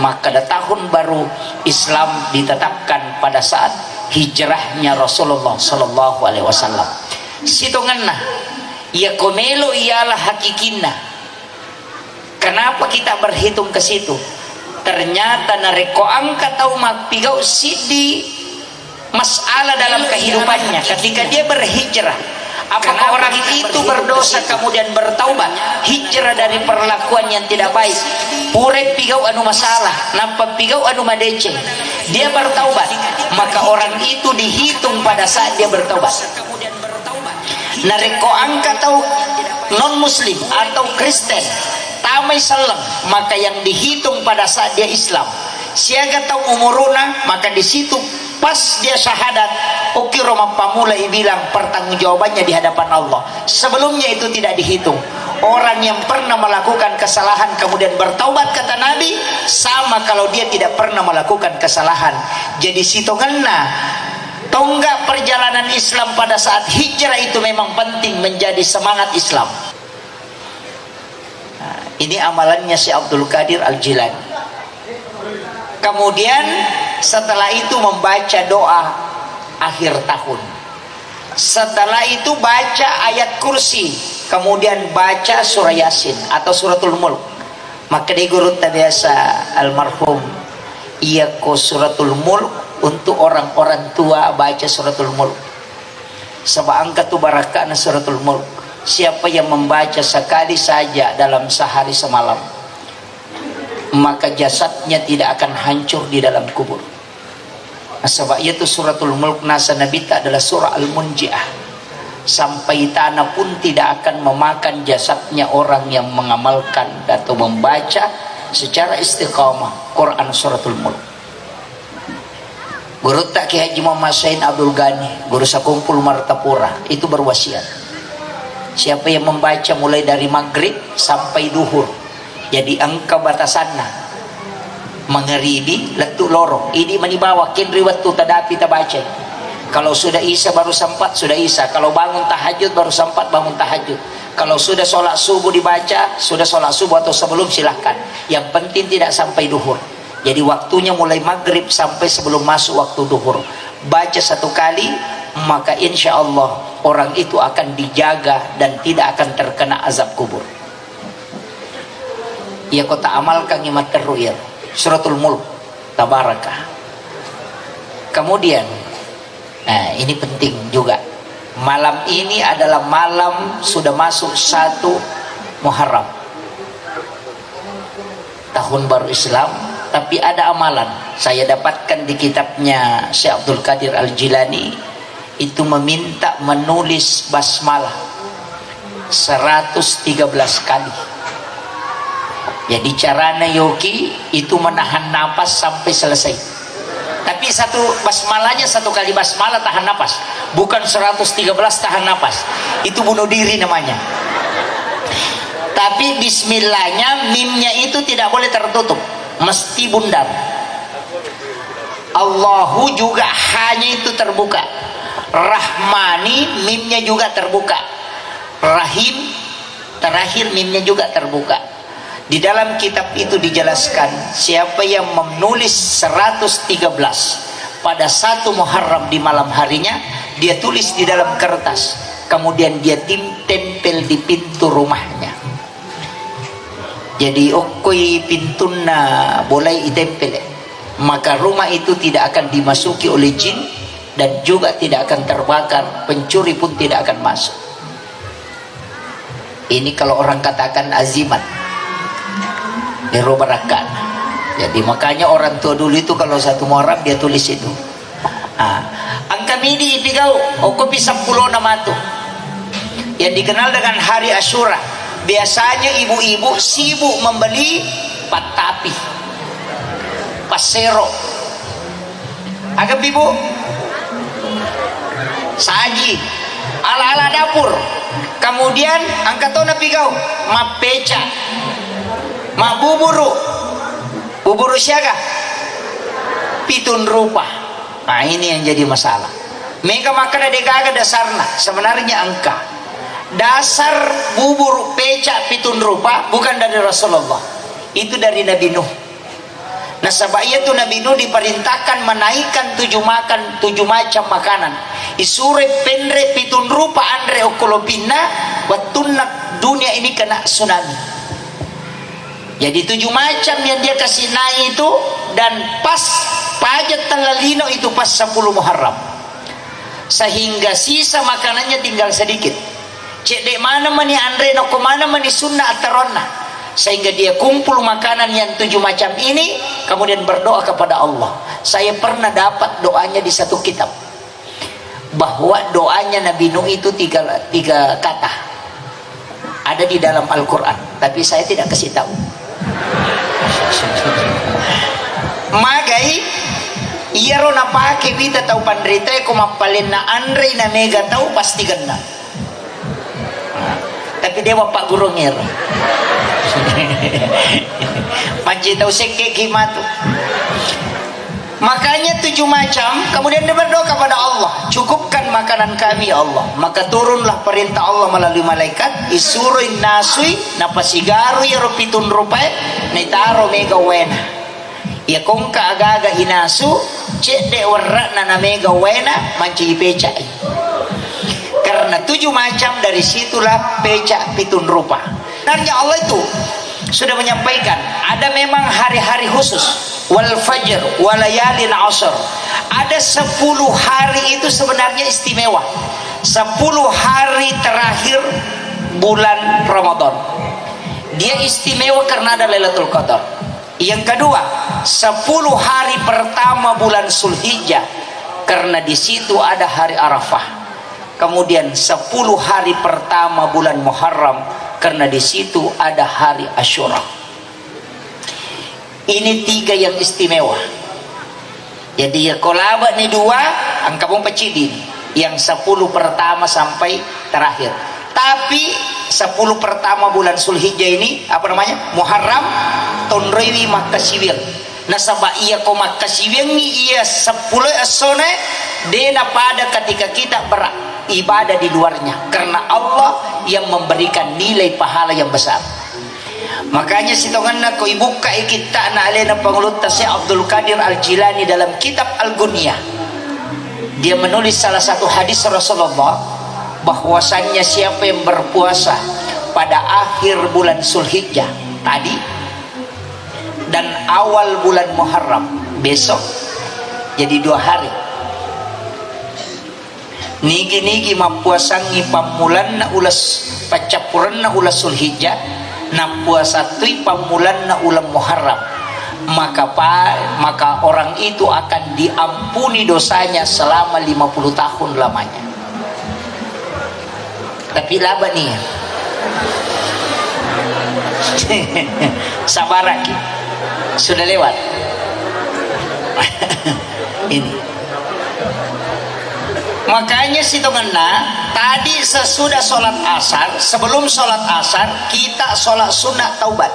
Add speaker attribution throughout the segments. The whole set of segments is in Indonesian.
Speaker 1: maka tahun baru Islam ditetapkan pada saat hijrahnya Rasulullah sallallahu alaihi wasallam. Sitonganna ya komelo ialah hakikinna. Kenapa kita berhitung ke situ? Ternyata nareko angka tau mapigau sidi masalah dalam kehidupannya ketika dia berhijrah. Apakah orang itu berdosa kemudian bertaubat, hijrah dari perlakuan yang tidak baik, purek pigau anu masalah, nampak pigau anu madece, dia bertaubat, maka orang itu dihitung pada saat dia bertaubat. Nareko angka atau non muslim atau Kristen tamai salam, maka yang dihitung pada saat dia Islam. Siaga tahu umuruna, maka di situ pas dia syahadat, oke Roma pamulai bilang pertanggungjawabannya di hadapan Allah. Sebelumnya itu tidak dihitung. Orang yang pernah melakukan kesalahan kemudian bertaubat, kata Nabi, sama kalau dia tidak pernah melakukan kesalahan. Jadi sitonganna tonggak perjalanan Islam pada saat hijrah itu memang penting menjadi semangat Islam. Nah, ini amalannya si Abdul Qadir Al-Jilani. Kemudian setelah itu membaca doa akhir tahun. Setelah itu baca ayat kursi, kemudian baca surah Yasin atau suratul Mulk. Maka di guru biasa almarhum ia ko suratul Mulk untuk orang-orang tua baca suratul Mulk. Sebab angkat tu barakana suratul Mulk. Siapa yang membaca sekali saja dalam sehari semalam, maka jasadnya tidak akan hancur di dalam kubur. Sebab itu suratul Mulk nasa Nabi adalah surah Al-Munji'ah. Sampai tanah pun tidak akan memakan jasadnya orang yang mengamalkan atau membaca secara istiqamah Quran suratul Mulk. Guru tak Ki Haji Muhammad Sain Abdul Ghani, guru sakumpul Martapura, itu berwasiat. Siapa yang membaca mulai dari maghrib sampai duhur, jadi angka batasanna mengeribi letuk loro ini manibawa kin riwat tu tadapi tabaca. Kalau sudah isya baru sempat sudah isya, kalau bangun tahajud baru sempat bangun tahajud, kalau sudah sholat subuh dibaca sudah sholat subuh atau sebelum silahkan, yang penting tidak sampai duhur. Jadi waktunya mulai maghrib sampai sebelum masuk waktu duhur, baca satu kali, maka insya Allah orang itu akan dijaga dan tidak akan terkena azab kubur. Ya kota amalkan ngimat terru'yat suratul Mulk tabarakah. Kemudian nah ini penting juga, malam ini adalah malam sudah masuk 1 Muharram tahun baru Islam, tapi ada amalan saya dapatkan di kitabnya Syekh Abdul Qadir Al-Jilani, itu meminta menulis basmalah 113 kali. Jadi caranya Yoki itu menahan napas sampai selesai. Tapi satu basmalahnya satu kali basmalah tahan napas, bukan 113 tahan napas. Itu bunuh diri namanya. Tapi bismillahnya mimnya itu tidak boleh tertutup, mesti bundar. Allahu juga hanya itu terbuka. Rahmani mimnya juga terbuka. Rahim terakhir mimnya juga terbuka. Di dalam kitab itu dijelaskan siapa yang menulis 113 pada 1 Muharram di malam harinya, dia tulis di dalam kertas, kemudian dia tempel di pintu rumahnya. Jadi okoi pintuna boleh ditempel, maka rumah itu tidak akan dimasuki oleh jin dan juga tidak akan terbakar, pencuri pun tidak akan masuk. Ini kalau orang katakan azimat dirubarakan. Jadi makanya orang tua dulu itu kalau 1 Muharram dia tulis itu. Angka midi ipigau okopi 10 nama tu yang dikenal dengan hari Asyura. Biasanya ibu-ibu sibuk membeli patapi, pasero, agak ibu saji ala-ala dapur. Kemudian angkatona pigau mapeca, ma buburu siaga pitun rupa. Nah ini yang jadi masalah. Mereka makan ada dasarnya sebenarnya angka dasar bubur pecak pitun rupa bukan dari Rasulullah, itu dari Nabi Nuh. Nasabaya tu Nabi Nuh diperintahkan menaikkan 7 macam makanan. Isure pendre pitun rupa andre okolopina watunak dunia ini kena tsunami. Jadi 7 macam yang dia kasih naik itu, dan pas pajak talalino itu pas 10 Muharram. Sehingga sisa makanannya tinggal sedikit. Cek dek mana mani andre no mana mani sunnah ataronna. Sehingga dia kumpul makanan yang 7 macam ini, kemudian berdoa kepada Allah. Saya pernah dapat doanya di satu kitab, bahwa doanya Nabi Nuh itu tiga kata ada di dalam Al-Quran, tapi saya tidak kasih tahu. Magai iya rona pake bita tahu pandrita ko mapalin na andre na mega tahu pasti ganda. Tapi dia bapak guru ngir. Panci tahu sekek himatu. Makanya 7 macam, kemudian dia berdoa kepada Allah, cukupkan makanan kami ya Allah. Maka turunlah perintah Allah melalui malaikat, isuruin nasui napasigaru ya rupitun rupai naitaro mega wena. Ya kongka agaga inasu cek de warna na mega wena manci pecai. Karena 7 macam, dari situlah pecah pitun rupa. Sebenarnya Allah itu sudah menyampaikan ada memang hari-hari khusus, wal fajr walayalin ashr. Ada 10 hari itu sebenarnya istimewa. 10 hari terakhir bulan Ramadan dia istimewa karena ada Lailatul Qadar. Yang kedua, 10 hari pertama bulan Zulhijjah karena di situ ada hari Arafah. Kemudian 10 hari pertama bulan Muharram karena di situ ada hari Asyura. Ini 3 yang istimewa. Jadi ya kolaba nih 2 angka pun pecidi yang 10 pertama sampai terakhir. Tapi 10 pertama bulan Zulhijjah ini apa namanya? Muharram tonrewi makasiwil. Nasaba iya ko makasiwil ni iya 10 asone dena pada ketika kita beribadah di luarnya, karena Allah yang memberikan nilai pahala yang besar. Makanya sitonganna ko ibuka kita na alena pangulut Syekh Abdul Qadir Al-Jilani dalam kitab Al-Gunyah. Dia menulis salah satu hadis Rasulullah bahwasannya siapa yang berpuasa pada akhir bulan Zulhijjah tadi dan awal bulan Muharram besok, jadi 2 hari. Nigi mapuasangi pamulan na ulas pacapuran na ulas Zulhijjah na puasa tui pamulan na ulam Muharram, maka orang itu akan diampuni dosanya selama 50 tahun lamanya. Tapi laba nih sabar lagi, sudah lewat. Ini makanya sitonganna tadi sesudah sholat asar, sebelum sholat asar kita sholat sunnah taubat.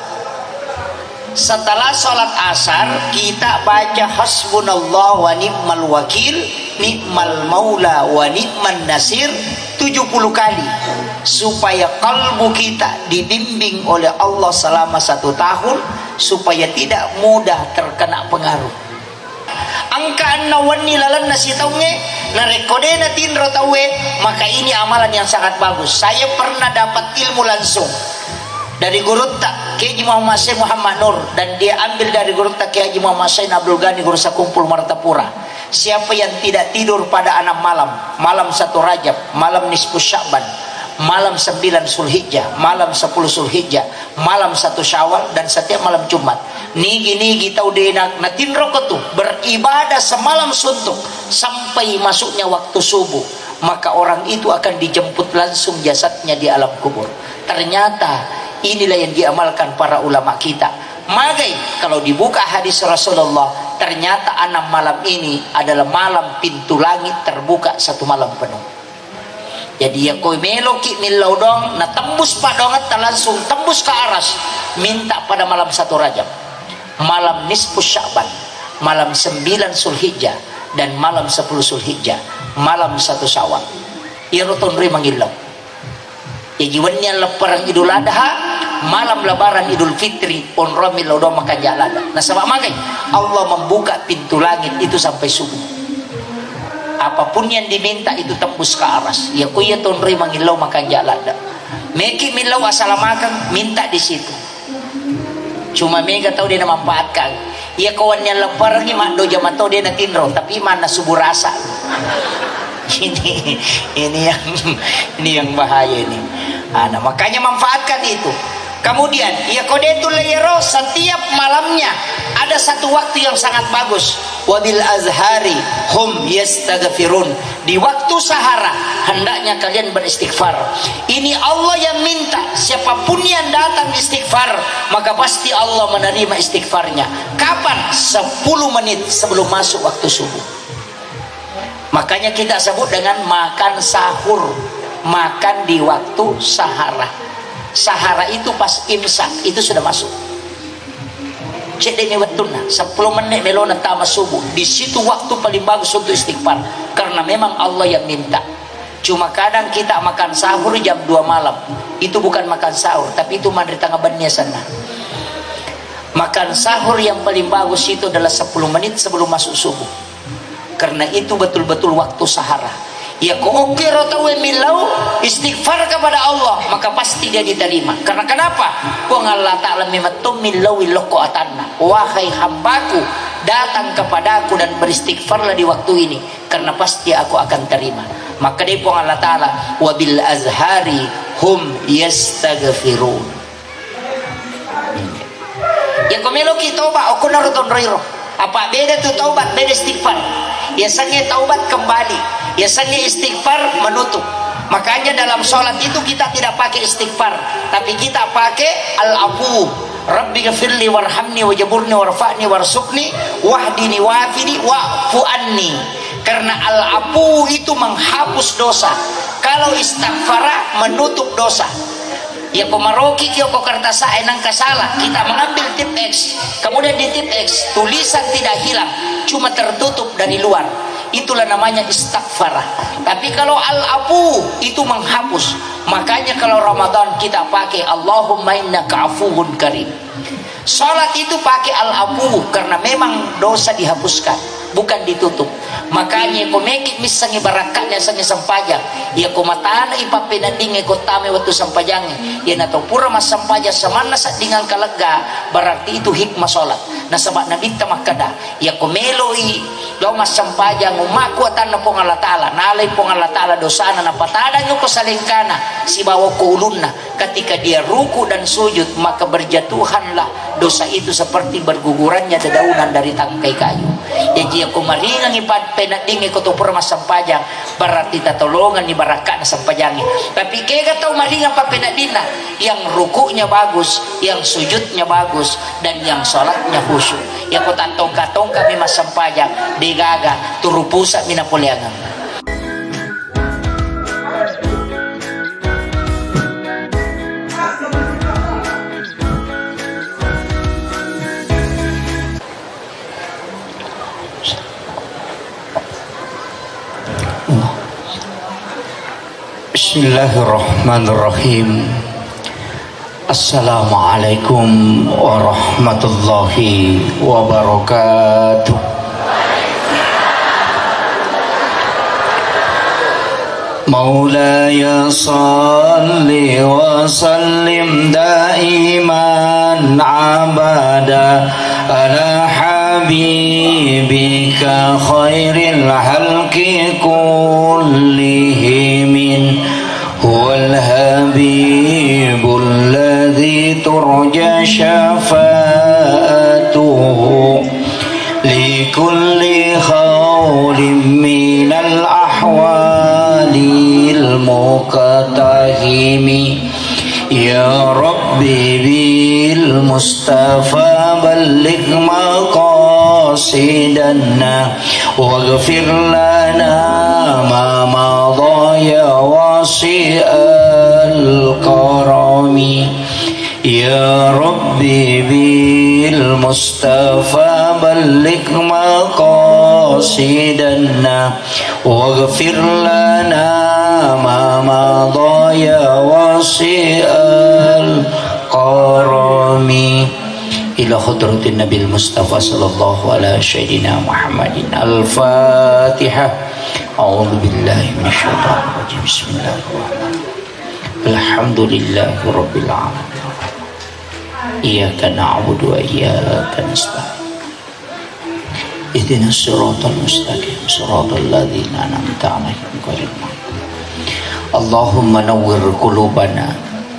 Speaker 1: Setelah sholat asar kita baca hasbunallah wa ni'mal wakil, ni'mal maula wa ni'man nasir 70 kali, supaya kalbu kita dibimbing oleh Allah selama 1 tahun, supaya tidak mudah terkena pengaruh. Angka nawani lalan nasi taunge na rekode na tinro tawe, maka ini amalan yang sangat bagus. Saya pernah dapat ilmu langsung dari guru tak Kiai Muhammad Syekh Muhammad Nur, dan dia ambil dari guru tak Kiai Muhammad Syekh Abdul Ghani guru sakumpul Martapura. Siapa yang tidak tidur pada 6 malam, malam 1 Rajab, malam nisfu Sya'ban, malam 9 Zulhijjah, malam 10 Zulhijjah, malam 1 Syawal, dan setiap malam Jumat, nigi tau denak natin rokok tuh beribadah semalam suntuk sampai masuknya waktu subuh, maka orang itu akan dijemput langsung jasadnya di alam kubur. Ternyata inilah yang diamalkan para ulama kita. Magai kalau dibuka hadis Rasulullah, ternyata 6 malam ini adalah malam pintu langit terbuka 1 malam penuh. Jadi ya koi meloki milaudong na tembus padongat langsung tembus ke aras, minta pada malam 1 Rajab, malam nisfu Sya'ban, malam 9 Zulhijjah, dan malam 10 Zulhijjah, malam 1 Syawal. Ya roton ri mangilaw. Ya jiwannya leperang Idul Adha malam lebaran Idul Fitri on romil odo makan jalan. Nah sebab makai Allah membuka pintu langit itu sampai subuh. Apapun yang diminta itu tembus ke aras. Ya kuya tonri mangilau makan jalan. Meki milau asal makan minta di situ. Cuma mega tahu dia memanfaatkan. Ya kawannya lepar ni mak do jama tahu dia na tinro tapi mana subuh rasa. Ini yang bahaya ini. Nah, makanya manfaatkan itu. Kemudian ya kodetul layro setiap malamnya ada satu waktu yang sangat bagus. Wabil azhari hum yastaghfirun. Di waktu sahara hendaknya kalian beristighfar. Ini Allah yang minta, siapapun yang datang istighfar maka pasti Allah menerima istighfarnya. Kapan? 10 menit sebelum masuk waktu subuh. Makanya kita sebut dengan makan sahur, makan di waktu sahara. Sahara itu pas imsak itu sudah masuk. Cek demi wetuna 10 menit melona tama subuh. Di situ waktu paling bagus untuk istighfar karena memang Allah yang minta. Cuma kadang kita makan sahur jam 2 malam. Itu bukan makan sahur, tapi itu mandiri tengah bannya sana. Makan sahur yang paling bagus itu adalah 10 menit sebelum masuk subuh. Karena itu betul-betul waktu sahara. Ya ko oke rotawe milau istighfar kepada Allah maka pasti dia diterima. Karena kenapa? Wong Allah Ta'ala mimatum milau iloko atanna. Wahai hambaku, datang kepadaku dan beristighfarlah di waktu ini karena pasti aku akan terima. Maka dia pun Allah Ta'ala wabil azhari hum yastaghfirun. Ya ko melo ki taubat aku naruton roiro. Apa beda tu taubat beda istighfar. Ya sange taubat kembali. Ya sange istighfar menutup. Makanya dalam sholat itu kita tidak pakai istighfar, tapi kita pakai al-afu. Rabbi ghafirli warhamni wajaburni warfa'ni warsukni wahdini wafini wa'fu anni. Karena al-afu itu menghapus dosa. Kalau istighfar menutup dosa. Ya pemaroki kyo ko kertasa enang kasalah kita mengambil tip X, kemudian di tip X tulisan tidak hilang, cuma tertutup dari luar. Itulah namanya istighfar. Tapi kalau al-afu itu menghapus. Makanya kalau Ramadan kita pakai Allahumma innaka afuwun karim. Salat itu pakai al-afu karena memang dosa dihapuskan, bukan ditutup. Makanya ko mekit misangi barakatnya sangi sampajang. Ya ko matana ipapenadinge ko tame waktu sampajange. Ya nato pura mas sampaja samana sa dengan kalega berarti itu hikmah salat. Nah sebab Nabi tamakada. Ya ko meloi do mas sampajang umaku atan na pong Allah Ta'ala. Nalay pong Allah Ta'ala dosana na patada nyo ko sa lingkana si bawa ko ulunna. Ketika dia ruku dan sujud maka berjatuhanlah dosa itu seperti bergugurannya dedaunan dari tangkai kayu. Ya jika ko maringang ipad penadingi ko to pura mas sampajang berarti tatolongan ni barakat na sampajangi. Tapi kaya tau maringang pa penadina yang rukunya bagus, yang sujudnya bagus dan yang salatnya khusyuk. Ya ko tatong-katong kami mas sampajang digaga turupusa minapuliangan.
Speaker 2: Bismillahirrahmanirrahim. Assalamualaikum warahmatullahi wabarakatuh. Maulaya salli wa sallim daiman abada ala habibika khairil halqi kullihim. هو الحبيب الذي ترجى شفاعته لكل خول من الأحوال المقتحم يا ربي بالمصطفى بلغ مقاصدنا واغفر لنا ما مضى يا واسع الكرم يا ربي بالمصطفى بلغ مقاصدنا واغفر لنا ما مضى يا واسع الكرم الحرام إلى حضرة النبي المصطفى صلى الله على سيدنا محمد. الفاتحة. أعوذ بالله من الشيطان الرجيم. بسم الله الرحمن الرحيم. الحمد لله رب العالمين. إياك نعبد وإياك نستعين. اهدنا الصراط المستقيم صراط الذين أنعمت عليهم غير المغضوب. اللهم نور قلوبنا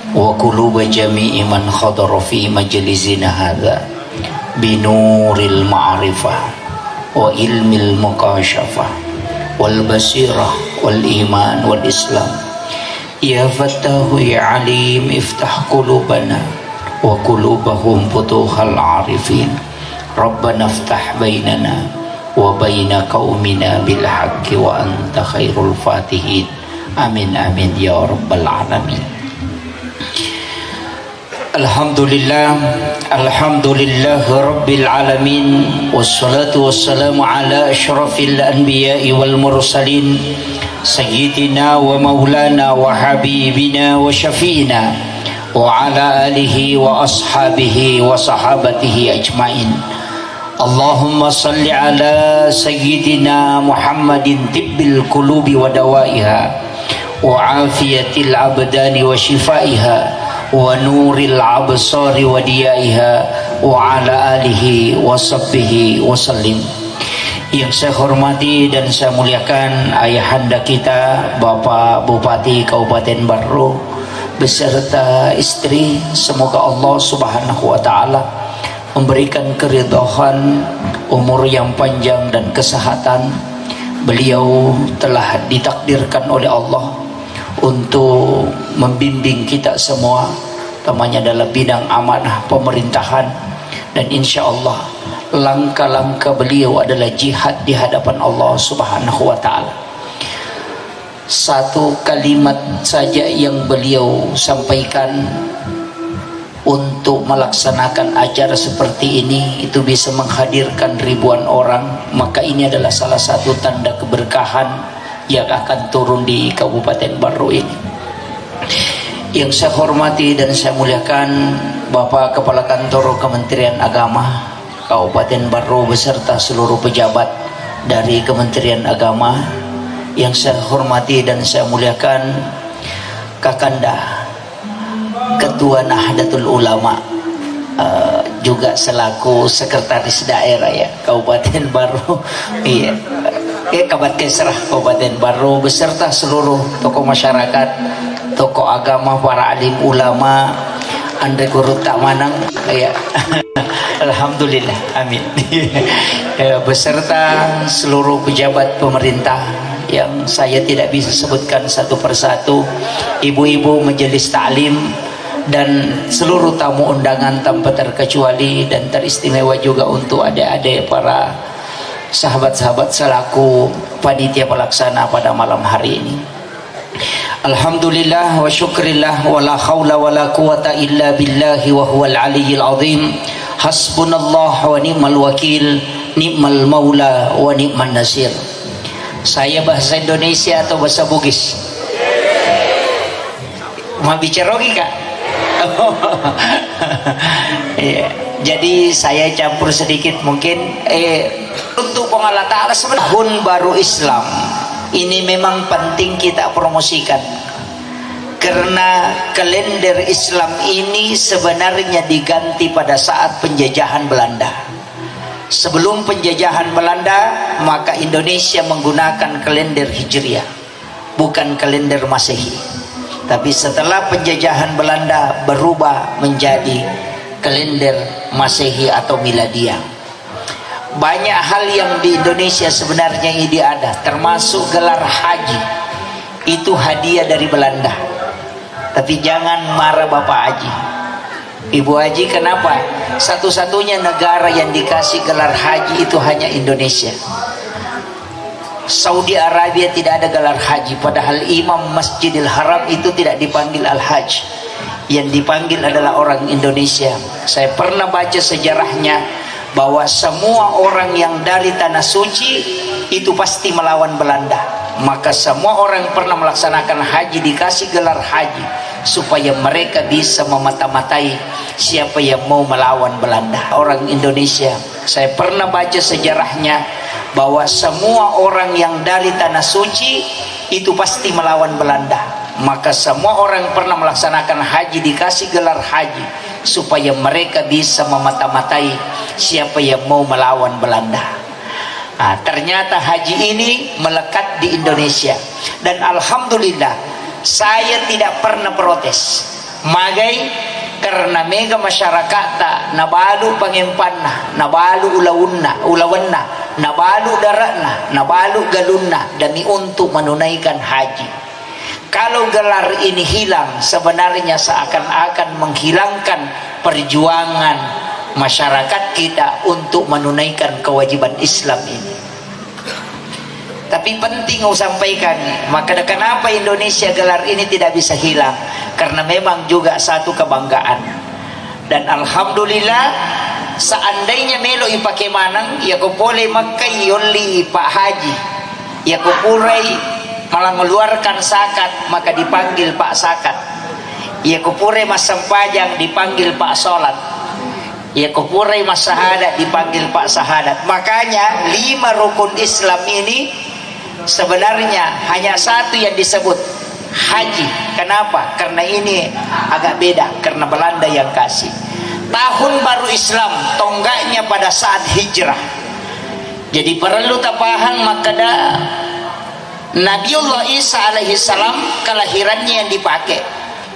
Speaker 2: وقلوب جميع من حضر في مجلسنا هذا بنور المعرفة وعلم المكاشفة والبصيرة والإيمان والإسلام. يا فتاح يا عليم افتح قلوبنا وقلوبهم فتوح العارفين. ربنا افتح بيننا وبين قومنا بالحق وأنت خير الفاتحين. آمين آمين يا رب العالمين. Alhamdulillah, alhamdulillah rabbil alamin, wassalatu wassalamu ala asyrafil anbiya'i wal mursalin, sayyidina wa maulana wa habibina wa syafi'ina wa ala alihi wa ashabihi wa sahabatihi ajmain. Allahumma salli ala sayyidina Muhammadin tibbil qulubi wa dawaiha wa afiyatil abdani wa shifaiha wa nuril absari wa diyaiha wa ala alihi wa sahbihi wa sallim. Yang saya hormati dan saya muliakan ayahanda kita Bapak Bupati Kabupaten Barro beserta istri, semoga Allah Subhanahu wa taala memberikan keridhaan, umur yang panjang dan kesehatan. Beliau telah ditakdirkan oleh Allah untuk membimbing kita semua, namanya dalam bidang amanah pemerintahan, dan insya Allah langkah-langkah beliau adalah jihad di hadapan Allah Subhanahu wa taala. Satu kalimat saja yang beliau sampaikan, untuk melaksanakan acara seperti ini itu bisa menghadirkan ribuan orang, maka ini adalah salah satu tanda keberkahan yang akan turun di Kabupaten Barro ini. Yang saya hormati dan saya muliakan Bapak Kepala Kantor Kementerian Agama Kabupaten Barro beserta seluruh pejabat dari Kementerian Agama. Yang saya hormati dan saya muliakan Kakanda Ketua Nahdlatul Ulama, juga selaku sekretaris daerah ya Kabupaten Barro, iya, Kabat Kesrah Kabupaten Barro beserta seluruh tokoh masyarakat, tokoh agama, para alim ulama, Andre Guru Tak Manang, ya. Alhamdulillah, amin. Beserta seluruh pejabat pemerintah yang saya tidak bisa sebutkan satu persatu, ibu-ibu majelis taklim dan seluruh tamu undangan tanpa terkecuali, dan teristimewa juga untuk adik-adik para sahabat-sahabat selaku panitia pelaksana pada malam hari ini. Alhamdulillah wa syukrillah wa la hawla wa la quwata illa billahi wa huwal aliyyil azim. Hasbunallah wa ni'mal wakil, ni'mal maula wa ni'man nasir. Saya bahasa Indonesia atau bahasa Bugis? Mau bicara lagi kak? Ya, jadi saya campur sedikit mungkin. Untuk Allah Ta'ala sebenarnya tahun baru Islam ini memang penting kita promosikan, karena kalender Islam ini sebenarnya diganti pada saat penjajahan Belanda. Sebelum penjajahan Belanda, maka Indonesia menggunakan kalender Hijriah, bukan kalender Masehi. Tapi setelah penjajahan Belanda berubah menjadi kalender Masehi atau Miladiah. Banyak hal yang di Indonesia sebenarnya ini ada, termasuk gelar haji. Itu hadiah dari Belanda. Tapi jangan marah Bapak Haji, Ibu Haji, kenapa? Satu-satunya negara yang dikasih gelar haji itu hanya Indonesia. Saudi Arabia tidak ada gelar haji, padahal Imam Masjidil Haram itu tidak dipanggil Al-Hajj, yang dipanggil adalah orang Indonesia. Saya pernah baca sejarahnya bahwa semua orang yang dari tanah suci itu pasti melawan Belanda, maka semua orang pernah melaksanakan haji dikasih gelar haji.
Speaker 1: supaya mereka bisa memata-matai siapa yang mau melawan Belanda. Orang Indonesia, saya pernah baca sejarahnya bahwa semua orang yang dari tanah suci itu pasti melawan Belanda. Maka semua orang pernah melaksanakan haji dikasih gelar haji supaya mereka bisa memata-matai siapa yang mau melawan Belanda. Nah, ternyata haji ini melekat di Indonesia, dan alhamdulillah saya tidak pernah protes. Magai karena mega masyarakat nabalu pangimpanna, nabalu ulawanna, nabalu daratna, nabalu galunna demi untuk menunaikan haji. Kalau gelar ini hilang, sebenarnya seakan-akan menghilangkan perjuangan masyarakat kita untuk menunaikan kewajiban Islam ini. Tapi penting saya sampaikan, maka kenapa Indonesia gelar ini tidak bisa hilang? Karena memang juga satu kebanggaan. Dan alhamdulillah, seandainya melo ipakai manang, ya kupole makai yoli pak haji, ya kupulai malah mengeluarkan sakat, maka dipanggil pak sakat. Ya kupure mas sempajang dipanggil pak solat. Ya kupure mas sahadat dipanggil pak sahadat. Makanya 5 rukun Islam ini sebenarnya hanya satu yang disebut haji. Kenapa? Karena ini agak beda, karena Belanda yang kasih. Tahun baru Islam tonggaknya pada saat hijrah. Jadi perlu tapahang maka Nabiullah Isa alaihi salam kelahirannya yang dipakai,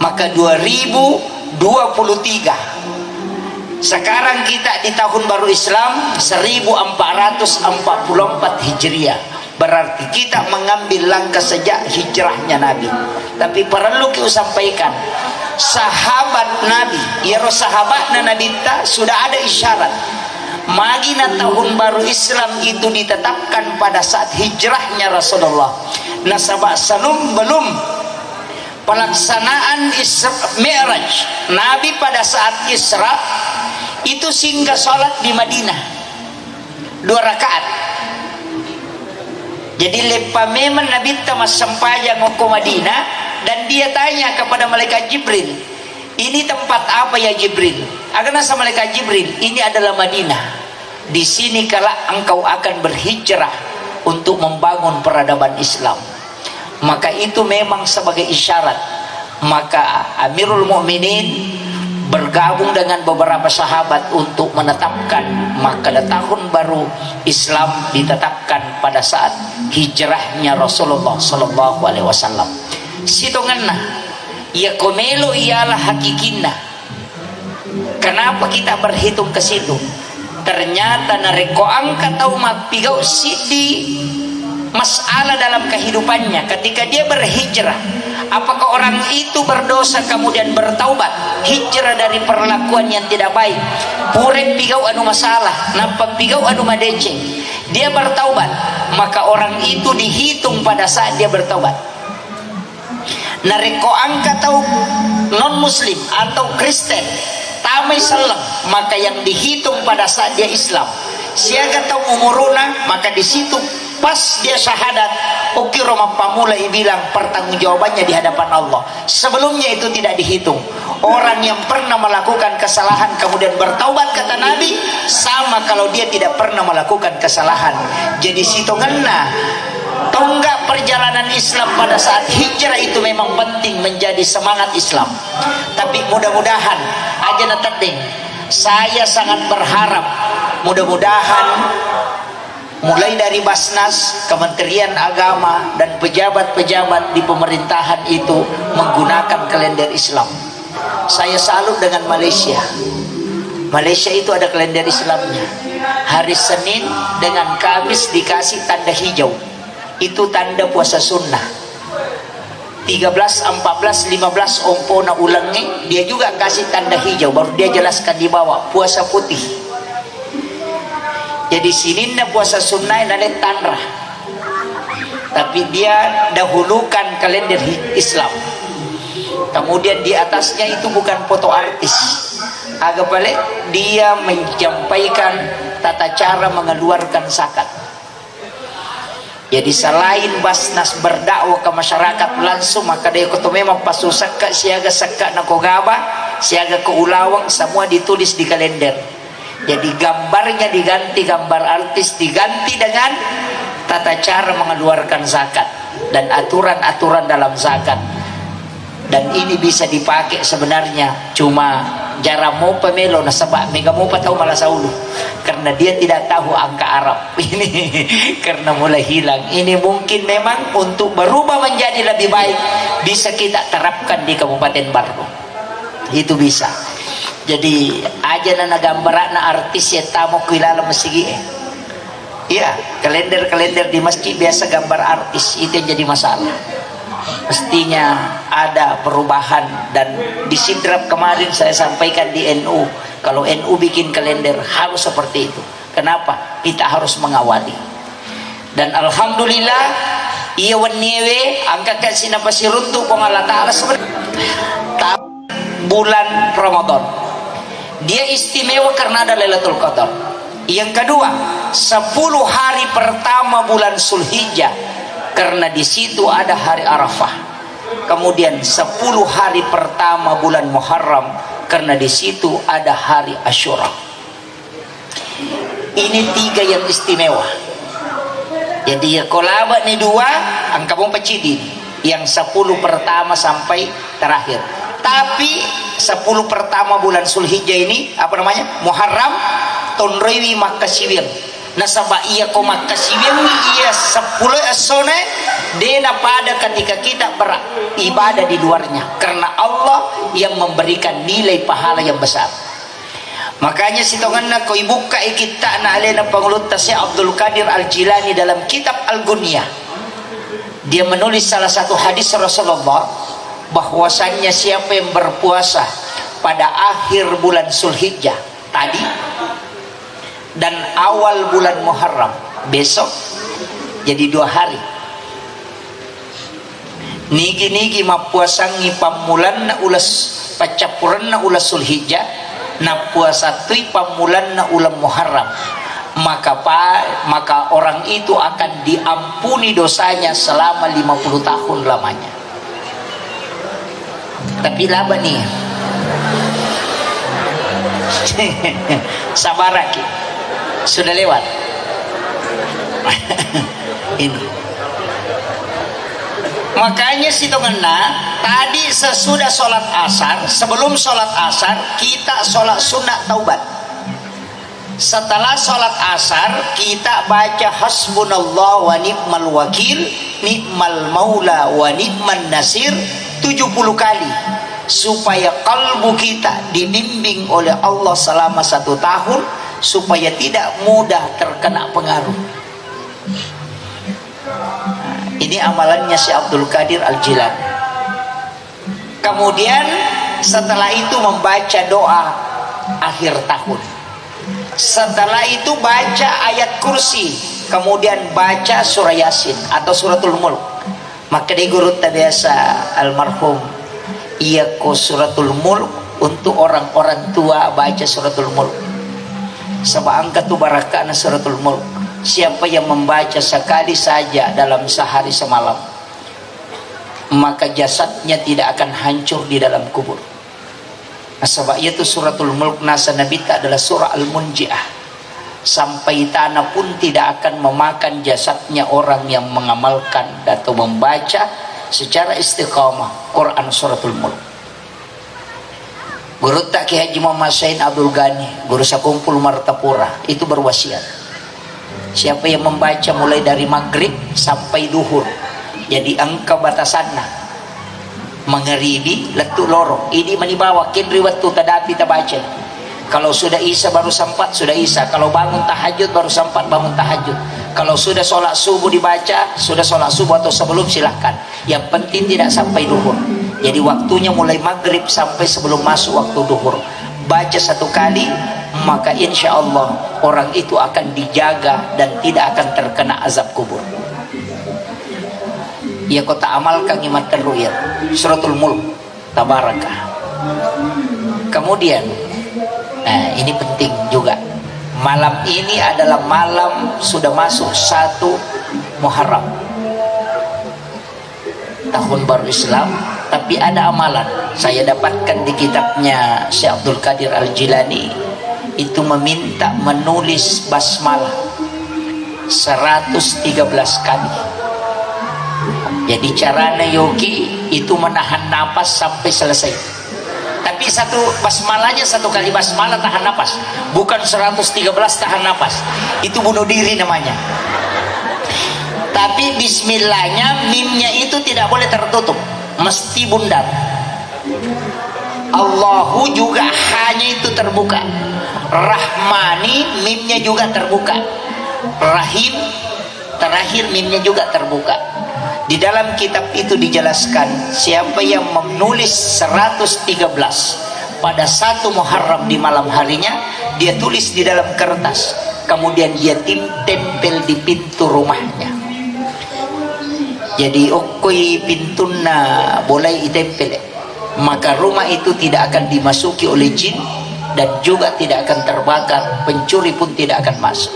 Speaker 1: maka 2023. Sekarang kita di tahun baru Islam 1444 Hijriah. Berarti kita mengambil langkah sejak hijrahnya Nabi. Tapi perlu kita sampaikan, sahabat Nabi, ya sahabatnya Nabi sudah ada isyarat. Magina tahun baru Islam itu ditetapkan pada saat hijrahnya Rasulullah. Nasabah salum belum pelaksanaan Isra Mi'raj. Nabi pada saat Isra itu singgah sholat di Madinah 2 rakaat. Jadi lepa memang Nabi tamas sampajang ke Madinah, dan dia tanya kepada malaikat Jibril, ini tempat apa ya Jibril? Agar sama malaikat Jibril, ini adalah Madinah. Di sini kala engkau akan berhijrah untuk membangun peradaban Islam. Maka itu memang sebagai isyarat. Maka Amirul Mukminin bergabung dengan beberapa sahabat untuk menetapkan, maka tahun baru Islam ditetapkan pada saat hijrahnya Rasulullah sallallahu alaihi wasallam. Sitonganna ya komelo ialah hakikinna. Kenapa kita berhitung ke situ? Ternyata nareko angka tau mapigau sidi masalah dalam kehidupannya ketika dia berhijrah. Apakah orang itu berdosa kemudian bertaubat, hijrah dari perlakuan yang tidak baik, purek pigau anu masalah, nampak pigau anu madece, dia bertaubat, maka orang itu dihitung pada saat dia bertaubat. Nareko angka tau non muslim atau Kristen tamai salam, maka yang dihitung pada saat dia Islam. Siaga tau umuruna, maka di situ pas dia syahadat, oke Roma pamula bilang pertanggungjawabannya di hadapan Allah. Sebelumnya itu tidak dihitung. Orang yang pernah melakukan kesalahan kemudian bertaubat, kata Nabi, sama kalau dia tidak pernah melakukan kesalahan. Jadi sitonganna tonggak perjalanan Islam pada saat hijrah itu memang penting menjadi semangat Islam. Tapi mudah-mudahan aja natading, saya sangat berharap mudah-mudahan mulai dari Basnas, Kementerian Agama, dan pejabat-pejabat di pemerintahan itu menggunakan kalender Islam. Saya salut dengan Malaysia. Malaysia itu ada kalender Islamnya. Hari Senin dengan Kamis dikasih tanda hijau. Itu tanda puasa sunnah. 13, 14, 15 ompona ulangi, dia juga kasih tanda hijau, baru dia jelaskan di bawah puasa putih. Jadi sininna puasa sunnah ada tanrah, tapi dia dahulukan kalender Islam. Kemudian di atasnya itu bukan foto artis, agak balik dia menyampaikan tata cara mengeluarkan zakat. Jadi selain Basnas berdakwah ke masyarakat langsung, maka dia kata memang pasusaka siaga saka nakogaba siaga ke ulawang semua ditulis di kalender. Jadi gambarnya diganti, gambar artis diganti dengan tata cara mengeluarkan zakat dan aturan-aturan dalam zakat. Dan ini bisa dipakai sebenarnya, cuma jarang mau pemelo nasabak mega mau tahu malah saulu karena dia tidak tahu angka Arab ini karena mulai hilang. Ini mungkin memang untuk berubah menjadi lebih baik bisa kita terapkan di Kabupaten Bardo, itu bisa. Jadi aja nana gambar na artis ya tamu kilala masigi iya, kalender di masjid biasa gambar artis, itu yang jadi masalah. Mestinya ada perubahan. Dan di Sidrap kemarin saya sampaikan di NU, kalau NU bikin kalender harus seperti itu. Kenapa? Kita harus mengawali. Dan alhamdulillah iya waniewe angka kasih napasiruntu kong Allah Ta'ala bulan Ramadan dia istimewa karena ada Lailatul Qadar. Yang kedua, 10 hari pertama bulan Zulhijjah karena di situ ada hari Arafah. Kemudian 10 hari pertama bulan Muharram karena di situ ada hari Asyura. Ini 3 yang istimewa. Jadi ya kolaba nih 2 angka pun pecidi yang 10 pertama sampai terakhir. Tapi 10 pertama bulan Zulhijjah ini apa namanya? Muharram tonrewi makasibir. Nasaba iya ko makasibir iya 10 esone dena pada ketika kita beribadah di luarnya karena Allah yang memberikan nilai pahala yang besar. Makanya sitonganna ko ibuka kita na alena pangulut Syekh Abdul Qadir Al-Jilani dalam kitab Al-Gunyah. Dia menulis salah satu hadis Rasulullah bahwasannya siapa yang berpuasa pada akhir bulan Zulhijjah tadi dan awal bulan Muharram besok, jadi 2 hari. Nigi mapuasangi pamulan na ulas pacapuran na ulas Zulhijjah na puasa tui pamulan na ulam Muharram, maka orang itu akan diampuni dosanya selama 50 tahun lamanya. Tapi laba nih sabaraki sudah lewat ini. Makanya sitonganna tadi sesudah sholat asar, sebelum sholat asar kita sholat sunat taubat. Setelah sholat asar kita baca hasbunallah wa ni'mal wakil, ni'mal maula wa ni'man nasir 70 kali supaya kalbu kita dibimbing oleh Allah selama 1 tahun supaya tidak mudah terkena pengaruh. Ini amalannya Syekh Abdul Qadir Al-Jilani. Kemudian setelah itu membaca doa akhir tahun. Setelah itu baca ayat kursi, kemudian baca surah Yasin atau suratul Mulk. Maka di guru biasa almarhum iya ko suratul Mulk untuk orang-orang tua baca suratul Mulk. Sebab angkat tu barakah na suratul Mulk. Siapa yang membaca sekali saja dalam sehari semalam, maka jasadnya tidak akan hancur di dalam kubur. Sebab itu suratul Mulk nasa nabita adalah surah Al-Munji'ah. Sampai tanah pun tidak akan memakan jasadnya orang yang mengamalkan atau membaca secara istiqamah Quran suratul Mulk. Guru tak Ki Haji Muhammad Said Abdul Ghani, guru sakumpul Martapura, itu berwasiat. Siapa yang membaca mulai dari maghrib sampai duhur, jadi angka batasanna mengeribi letu loro ini manibawa kinri waktu tadapi tabaca. Kalau sudah isya baru sempat sudah isya, kalau bangun tahajud baru sempat bangun tahajud, kalau sudah sholat subuh dibaca sudah sholat subuh atau sebelum silahkan, yang penting tidak sampai duhur. Jadi waktunya mulai maghrib sampai sebelum masuk waktu duhur, baca 1 kali, maka insya Allah orang itu akan dijaga dan tidak akan terkena azab kubur. Ya kota amalkan imat terruyat suratul Mulk tabarakah. Kemudian ini penting juga, malam ini adalah malam sudah masuk 1 Muharram, tahun baru Islam. Tapi ada amalan, saya dapatkan di kitabnya Syekh Abdul Qadir Al-Jilani, itu meminta menulis basmalah 113 kali. Jadi caranya yogi itu menahan napas sampai selesai. Tapi satu basmalahnya, satu kali basmalah tahan napas, bukan 113 tahan napas, itu bunuh diri namanya. Tapi bismillahnya, mimnya itu tidak boleh tertutup, mesti bundar. Allahu juga hanya itu terbuka. Rahmani mimnya juga terbuka. Rahim terakhir mimnya juga terbuka. Di dalam kitab itu dijelaskan, siapa yang menulis 113 pada 1 Muharram di malam harinya, dia tulis di dalam kertas, kemudian dia tempel di pintu rumahnya. Jadi okoi pintuna boleh ditempel, maka rumah itu tidak akan dimasuki oleh jin dan juga tidak akan terbakar, pencuri pun tidak akan masuk.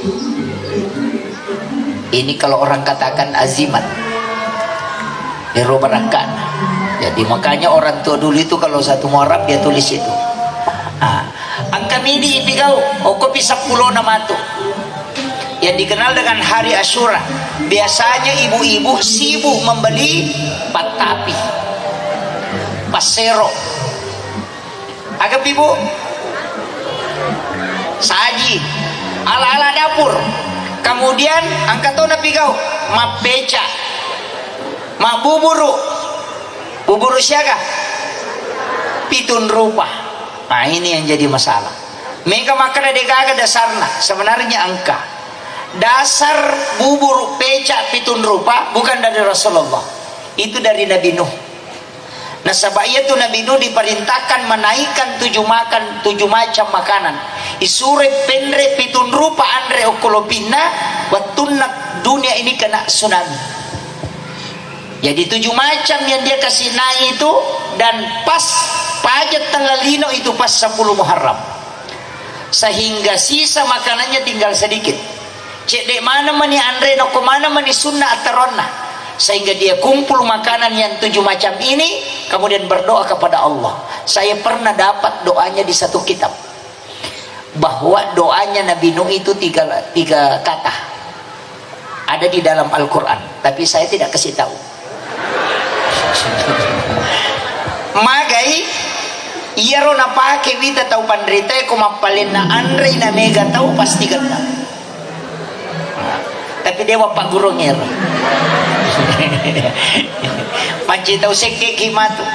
Speaker 1: Ini kalau orang katakan azimat, berubahkan. Jadi makanya orang tua dulu itu kalau 1 Muharram dia tulis itu. Angka midi ipigau okopi 10 nama tu, yang dikenal dengan hari Asyura. Biasanya ibu-ibu sibuk membeli patapi, pasero, agak ibu saji, ala-ala dapur. Kemudian angkat tona pigau ma beca, ma buburu siaga, pitun rupa. Nah ini yang jadi masalah. Mereka makan degaga dasarna sebenarnya angka. Dasar bubur pecak pitun rupa bukan dari Rasulullah, itu dari Nabi Nuh. Nah sebab itu Nabi Nuh diperintahkan menaikkan 7 macam makanan. Isure pendre pitun rupa andre okolopina watunak dunia ini kena tsunami. Jadi 7 macam yang dia kasih naik itu, dan pas pajak tanggal lino itu pas 10 Muharram, sehingga sisa makanannya tinggal sedikit. Cek dek mana mani andre noko mana mani sunnah ataronna, sehingga dia kumpul makanan yang 7 macam ini, kemudian berdoa kepada Allah. Saya pernah dapat doanya di satu kitab, bahwa doanya Nabi Nuh itu tiga kata ada di dalam Al-Quran, tapi saya tidak kasih tahu. Magai iya rona pake wita tahu pandrita ko mapalin na andre na mega tahu pasti ganda. Tapi dewa pak gurungir panci tahu seke kimatu.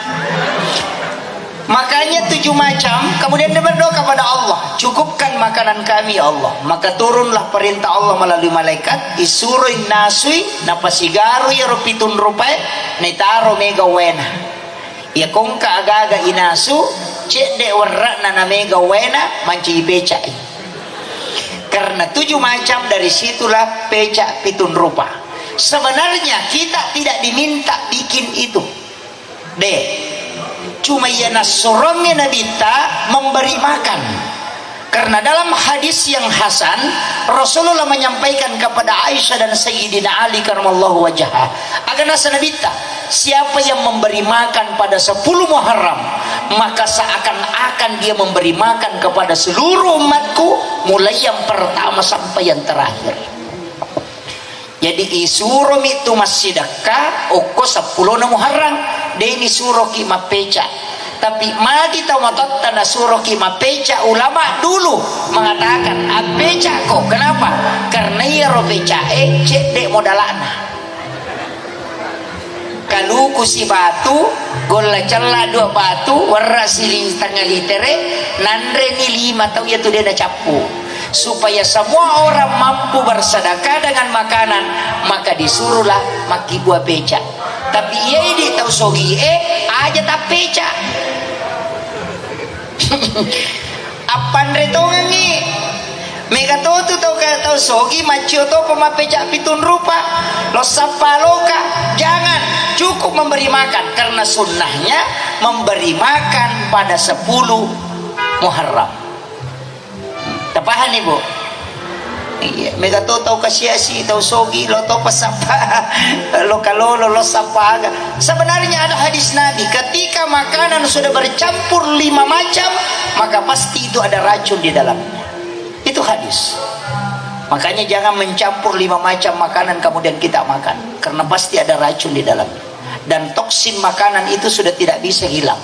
Speaker 1: Makanya 7 macam, kemudian dia berdoa kepada Allah, cukupkan makanan kami ya Allah. Maka turunlah perintah Allah melalui malaikat, isuruin nasui napasigaru ya rupitun rupai netaro mega wena ya kongka agaga inasu cek de warra na mega wena manci becai. Karena 7 macam dari situlah pecak pitun rupa. Sebenarnya kita tidak diminta bikin itu deh, cuma yana sorongnya Nabi ta memberi makan. Karena dalam hadis yang hasan, Rasulullah menyampaikan kepada Aisyah dan Sayyidina Ali karramallahu wajhah, akan nasa Nabi ta, siapa yang memberi makan pada 10 Muharram, maka seakan-akan dia memberi makan kepada seluruh umatku, mulai yang pertama sampai yang terakhir. Jadi isurum itu masih dekat oko 10 Muharram deni suroki mapeca. Tapi mati tahu matot tanda suroki mapeca, ulama dulu mengatakan apeca kok. Kenapa? Karena ia ropeca cek dek modalana. Kalau kusi batu gola cella 2 batu warra siling setengah litere nandre ni 5 tahu ya tu dia dah capu. Supaya semua orang mampu bersedekah dengan makanan, maka disuruhlah maki buah peca. Tapi ia ini tahu sogi aja tak peca. Apan retongan ni mega tu tahu sogi macio to pemapeca pitun rupa lo sapaloka. Jangan, cukup memberi makan, karena sunnahnya memberi makan pada 10 Muharram. Tepahan ibu. Iya, mega tau kasiasi tau sogi lo tau pasapa lo kalolo lo sapaga. Sebenarnya ada hadis Nabi, ketika makanan sudah bercampur 5 macam maka pasti itu ada racun di dalamnya. Itu hadis. Makanya jangan mencampur 5 macam makanan kemudian kita makan, karena pasti ada racun di dalamnya. Dan toksin makanan itu sudah tidak bisa hilang.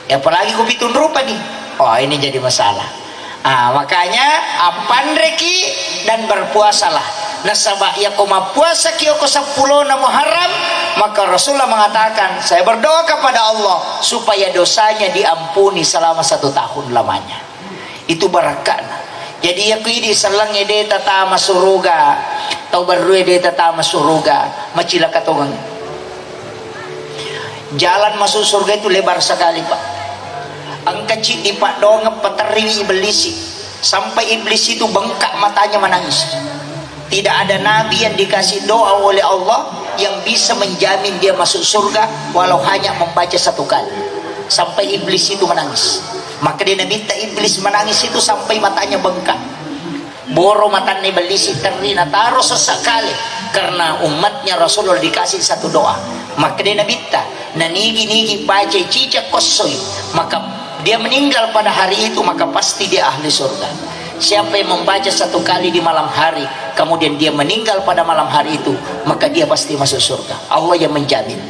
Speaker 1: Apalagi kupitun rupa nih, oh ini jadi masalah. Makanya apandreki dan berpuasalah. Nasabah ya koma puasa kiyoko 10 na Muharram, maka Rasulullah mengatakan, saya berdoa kepada Allah supaya dosanya diampuni selama 1 tahun lamanya. Itu barakana. Jadi aku ini selang ede tata masuruga, tau baru ede tata masuruga, macila katongan. Jalan masuk surga itu lebar sekali, Pak. Ang kecil di pak doang peteriwi iblis, sampai iblis itu bengkak matanya menangis. Tidak ada nabi yang dikasih doa oleh Allah yang bisa menjamin dia masuk surga walau hanya membaca 1 kali. Sampai iblis itu menangis. Maka dia minta iblis menangis itu sampai matanya bengkak. Boro matanya iblis terina taruh sesekali karena umatnya Rasulullah dikasih 1 doa. Maka dia minta nanigi baca cicak kosoi, maka dia meninggal pada hari itu maka pasti dia ahli surga. Siapa yang membaca 1 kali di malam hari kemudian dia meninggal pada malam hari itu maka dia pasti masuk surga. Allah yang menjamin.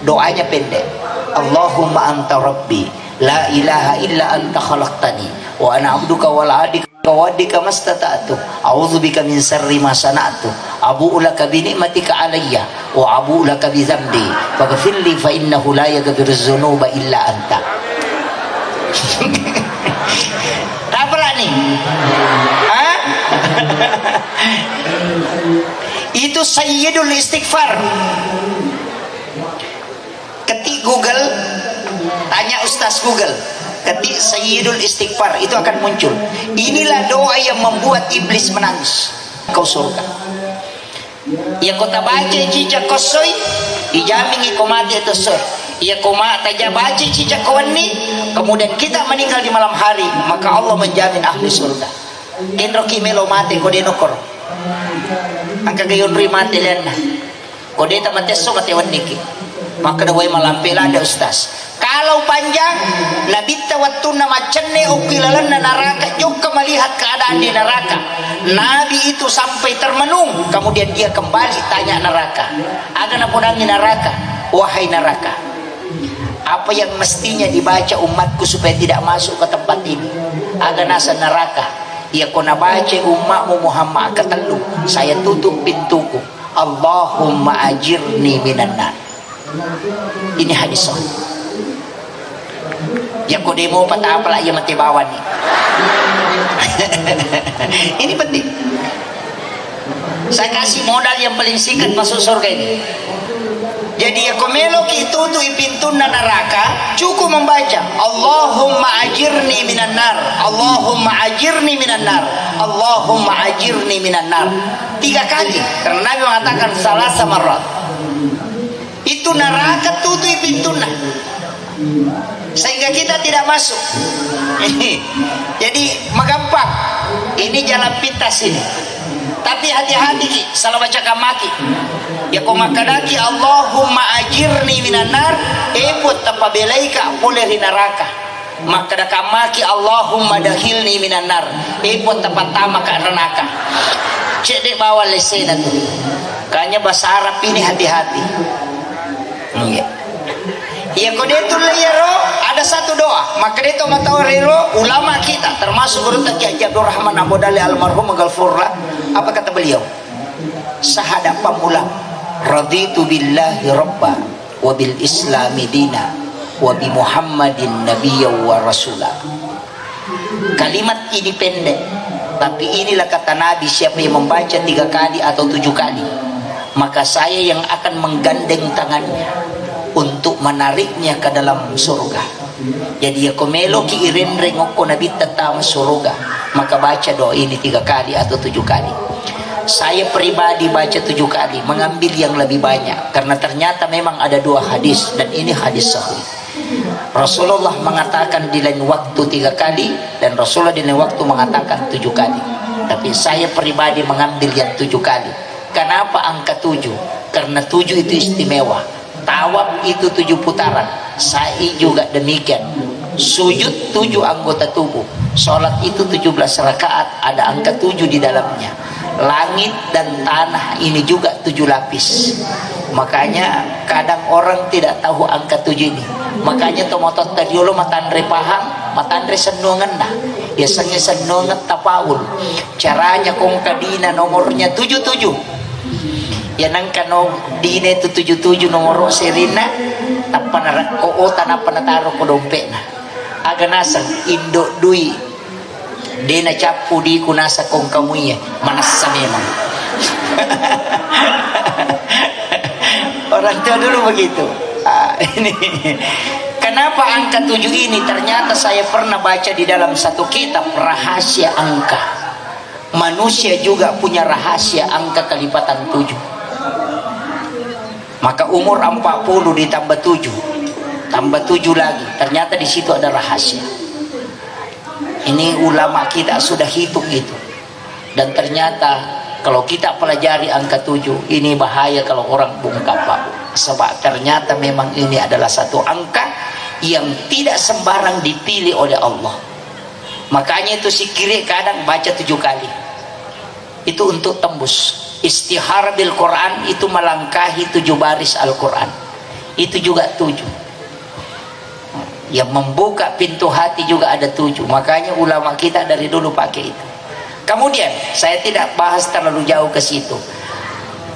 Speaker 1: Doanya pendek, Allahumma anta rabbi la ilaha illa anta khalaqtani wa ana abduka wa la adika wa adika mastata'tu a'udzubika min syarri ma sana'tu abu'u laka bi ni'matika alayya wa abu'u laka bi dzambi faghfirli fa innahu la yaghfiru dzunuba illa anta. Apa lah nih? Itu sayyidul istighfar. Ketik Google, tanya Ustaz Google, ketik sayyidul istighfar, itu akan muncul. Inilah doa yang membuat iblis menangis. Kau surga. Ya kota baca cicak kosoi, dijamin iko mati itu soy. Ya koma taja baca cicak kawan ni, kemudian kita meninggal di malam hari, maka Allah menjamin ahli surga. Kendro kimelo mati kode nokor. Angka gayon ri mati lena. Kode ta mateso mati waniki. Maka dawai malam pela ada ustaz. Kalau panjang Nabi tawattu nama cenne ukilalan neraka juga melihat keadaan di neraka. Nabi itu sampai termenung, kemudian dia kembali tanya neraka. Agak napunangi neraka, wahai neraka, apa yang mestinya dibaca umatku supaya tidak masuk ke tempat ini? Agak nasa neraka. Ya kona baca umatmu Muhammad ketelu, saya tutup pintuku. Allahumma ajirni minan nar. Ini hadis sahih. Ya kodemo patah apalah yang mati bawan nih. Ini penting. Saya kasih modal yang paling singkat masuk surga ini. Jadi ya komelo ki itu ipintun neraka cukup membaca Allahumma ajirni minan nar, Allahumma ajirni minan nar, Allahumma ajirni minan nar 3 kali karena Nabi mengatakan salah samarat. Itu neraka tutup pintuna sehingga kita tidak masuk. Jadi magampang. Ini jalan pintas ini. Tapi hati-hati ki, salah baca kamaki. Ya kau makadaki Allahumma ajirni minan nar, ebut tapabelaika boleh di neraka. Maka da kamaki Allahumma dahilni minan nar, ebut tapatama ka neraka. Cek dek bawa lesena tu. Kayaknya bahasa Arab ini hati-hati. Iya. Ya kodetul layaro ada 1 doa. Maka itu matawriro ulama kita termasuk guru Kiai Abdul Rahman Abodali almarhum Galfurla. Apa kata beliau? Sahada pamulang. Raditu billahi rabba wa bil islami dina wa bi Muhammadin nabiyya wa rasula. Kalimat ini pendek, tapi inilah kata Nabi, siapa yang membaca 3 kali atau 7 kali, maka saya yang akan menggandeng tangannya untuk menariknya ke dalam surga. Jadi ya komelo ki iren rengoko nabi tetap surga, maka baca doa ini 3 kali atau 7 kali. Saya pribadi baca 7 kali, mengambil yang lebih banyak karena ternyata memang ada 2 hadis dan ini hadis sahih. Rasulullah mengatakan di lain waktu 3 kali dan Rasulullah di lain waktu mengatakan 7 kali. tapi saya pribadi mengambil yang 7 kali. Kenapa angka 7? Karena 7 itu istimewa. Tawaf itu 7 putaran, sa'i juga demikian, sujud 7 anggota tubuh, sholat itu 17 rakaat, ada angka 7 di dalamnya. Langit dan tanah ini juga 7 lapis. Makanya kadang orang tidak tahu angka 7 ini. Makanya tomotot tadiolo matandre paham, matandre senungan dah. Biasanya senungan tapaul. Caranya kong kadina nomornya 77. Ya nangka no dine itu 77 nomor serina tanpa narak ko tanpa nataro ko dompet na. Aga nasa indo dui dena capu di kunasa kong kamuya manasa memang. Orang tua dulu begitu. Ini kenapa angka 7 ini? Ternyata saya pernah baca di dalam satu kitab rahasia angka. Manusia juga punya rahasia angka kelipatan 7. Maka umur 40 ditambah 7, tambah 7 lagi. Ternyata di situ ada rahasia. Ini ulama kita sudah hitung itu. Dan ternyata kalau kita pelajari angka 7, ini bahaya kalau orang bungkap, Pak. Sebab ternyata memang ini adalah satu angka yang tidak sembarang dipilih oleh Allah. Makanya itu si kiri kadang baca 7 kali. Itu untuk tembus. Istihar bil Quran itu melangkahi 7 baris Al-Quran. Itu juga 7. Yang membuka pintu hati juga ada 7. Makanya ulama kita dari dulu pakai itu. Kemudian saya tidak bahas terlalu jauh ke situ.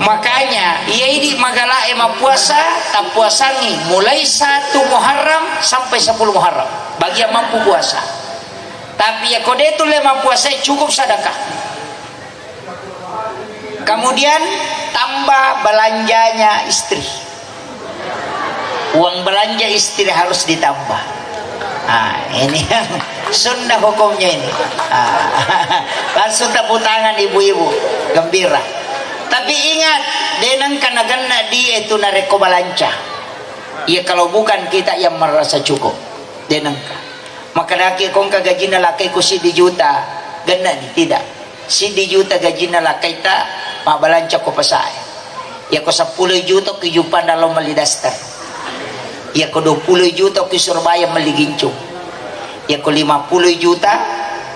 Speaker 1: Makanya ia ini magala emang puasa tak puasangi mulai 1 Muharram sampai 10 Muharram bagi yang mampu puasa. Tapi ya kode itu lemah puasa cukup sedekah. Kemudian tambah belanjanya istri. Uang belanja istri harus ditambah. Ini yang sunnah hukumnya ini. Langsung tepuk tangan ibu-ibu gembira. Tapi ingat, denang kanagana di itu nareko balanca. Ya kalau bukan kita yang merasa cukup, denang. Maka laki kong kagajina laki ku si di juta, gana ni tidak. Si di juta gajina laki ta mabalanca ko pasay. Ya ko 10 juta kehidupan dalam malidaster. Ya ko 20 juta ko Surabaya maligincung. Ya ko 50 juta